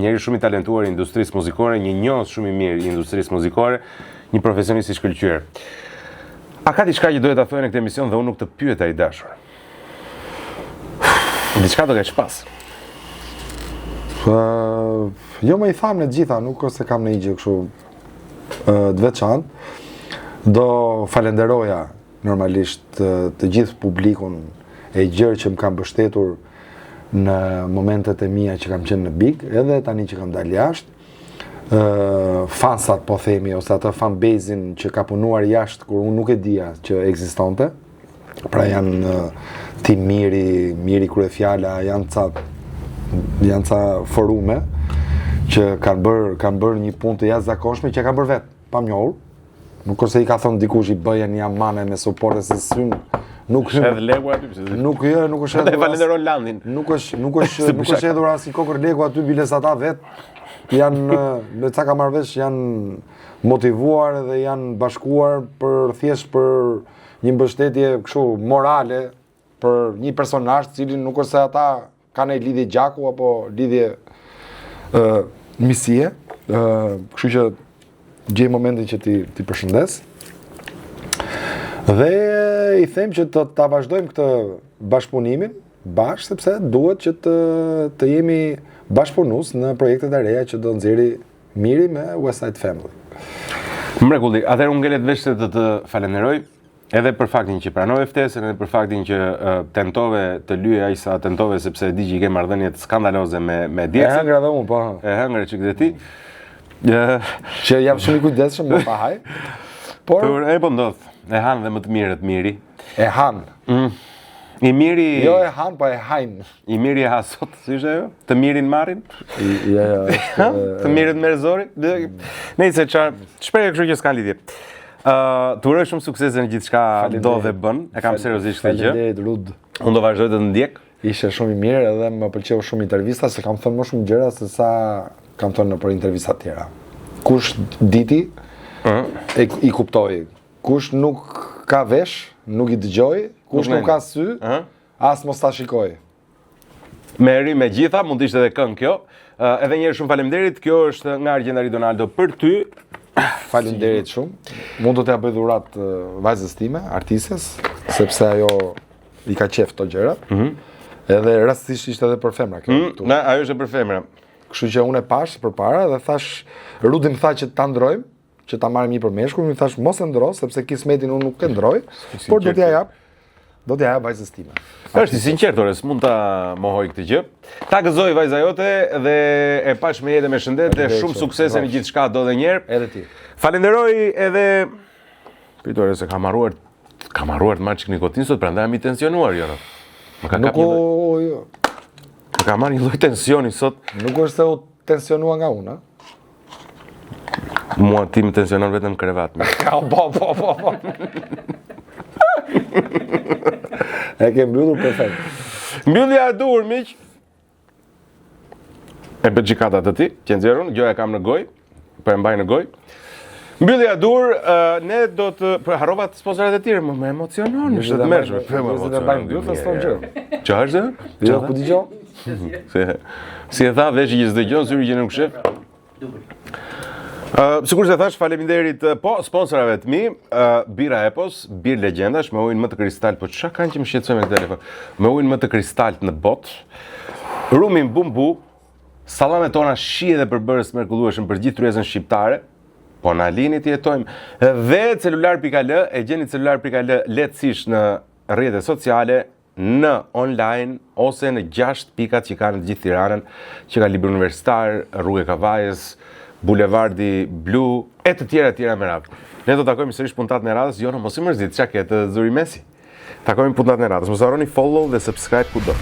njeri shumë i talentuar i industrisë muzikore, një njohës shumë i mirë i industrisë muzikore, një profesionist i shkëlqyer. A ka diçka që duhet ta thojë në këtë emision dhe unë nuk të pyeta i dashur? Diçka do kesh pas. Jo më i tham në gjitha, nuk ose kam në i gjë kështu të veçantë. Do falenderoja normalisht të gjithë publikun e gjerë që më kam mbështetur në momentet e mia që kam qenë në Big, edhe tani që kam dalë jashtë. Fansat po themi, ose atë fanbase-in që ka punuar jashtë kur unë nuk e dija që ekzistonte. Pra janë Tim Miri Kryefjala, janë ca forume që kanë bërë një punë të jashtëzakonshme që kanë bërë vetë, pa njohur. Nuk është se i ka thonë dikush i bëjen një amane me suporte se synë. Nuk është edhe legu aty pse. Nuk është edhe falenderoj Landin. Nuk është hedhur as i kokër legu aty biles ata vetë janë me ca marrëvesh janë motivuar dhe janë bashkuar thjesht për një mbështetje kështu morale për një personazh i cili nuk është se ata kanë një lidhje gjaku apo lidhje misie. Kështu që gjej momentin që ti përshëndes. Dhe i them që ta vazhdojmë këtë bashkëpunimin bashkë sepse duhet që të jemi bashkëpunues në projektet e reja që do nxjerrë Miri me West Side Family. Mrekulli, atëherë unë ngelet vesh të falenderoj edhe për faktin që pranove ftesën, edhe për faktin që tentove të lyej ai sa tentove sepse di që i ke marrëdhënie skandaloze me Diekën. E hëngra dhe unë, po. E hëngra çik dhe ti. Që jam shumë i kujdesshëm me pa haj. Por po ndodh. E han dhe më të mirët Miri. E han. I Miri Jo e han, po e hajn. I Miri e ha sot, si ishte ajo? Të mirin marrin? Ja, të mirët merr zori. Nëse shpreh kështu që s'ka lidhje. Të uroj shumë suksese në gjithçka do dhe bën. E kam seriozisht këtë gjë. Faleminderit Rud. Unë do vazhdoj të ndjek. Ishte shumë i mirë edhe më pëlqeu shumë intervista se kam thënë më shumë gjëra se sa kam thënë për intervista të tjera. Kush diti i kuptoi. Kush nuk ka vesh, nuk i dëgjoj, kush nuk ka sy, as mos ta shikoj. Meri me gjitha, mund të ishte edhe këngë kjo. Edhe një herë shumë faleminderit. Kjo është nga Argjendari Donaldo për ty. Faleminderit shumë. Mund të t'ja bëj dhurat vajzës time, artistes, sepse ajo i ka qef këto gjëra. Edhe rastisht ishte edhe për femra kjo. Ajo është për femra. Kështu që unë e pash përpara dhe thash, Rudi më tha që ta ndrojmë, që ta marrim një për meshkull, më thash mos e ndro, sepse kismetin unë nuk e ndroj, por do t'ja jap vajzës time. Është i sinqert, ore, s'mund ta mohoj këtë gjë. Ta gëzoj vajza jote dhe e pash me jetë me shëndet dhe shumë suksese në gjithçka do dhe njerë. Edhe ti. Falenderoj edhe pritore se kam harruar të marr çik nikotin sot, prandaj jam i tensionuar jo. Më ka kapur. Më ka marrë një lloj tensioni sot. Nuk është se u tensionua nga unë, a? Mua ti më tensionon vetëm krevat. Po. E ke mbyllur perfekt. Mbyllja e dur, miq. E bë gjikata të ti, që nxjerrun, gjoja kam në gojë, po e mbaj në gojë. Mbyllja e dur, ne do të harrova të sponsorat e tjerë, më emocionon, është të mërshme. Të mbaj mbyllë, të s'ton gjë. Që është? Jo, ku dëgjoj? Si e tha, vesh që s'dëgjon, syri që nuk shef. Sikur se thash, faleminderit sponsorave të mi, Bira Epos, bir legjendash, me ujin më të kristalt, po çka kanë që më shqetësoj me këtë telefon? Me ujin më të kristalt në botë. Rumin Bumbu, sallamet tona shije dhe përbërës mrekullueshëm për gjithë tryezën shqiptare. Po na lini të jetojmë. Dhe celular.al, e gjeni celular.al lehtësisht në rrjetet sociale, në online ose në 6 pikat që kanë në gjithë Tiranën, që ka libër universitar, rrugë e Kavajës, Bulevardi Blu, e të tjera me radhë. Ne do takojmë sërish puntatën e radhës, jo në mos i mërzit, çka ke të Zuri Mesi. Takojmë puntatën e radhës. Mos harroni follow dhe subscribe kudo.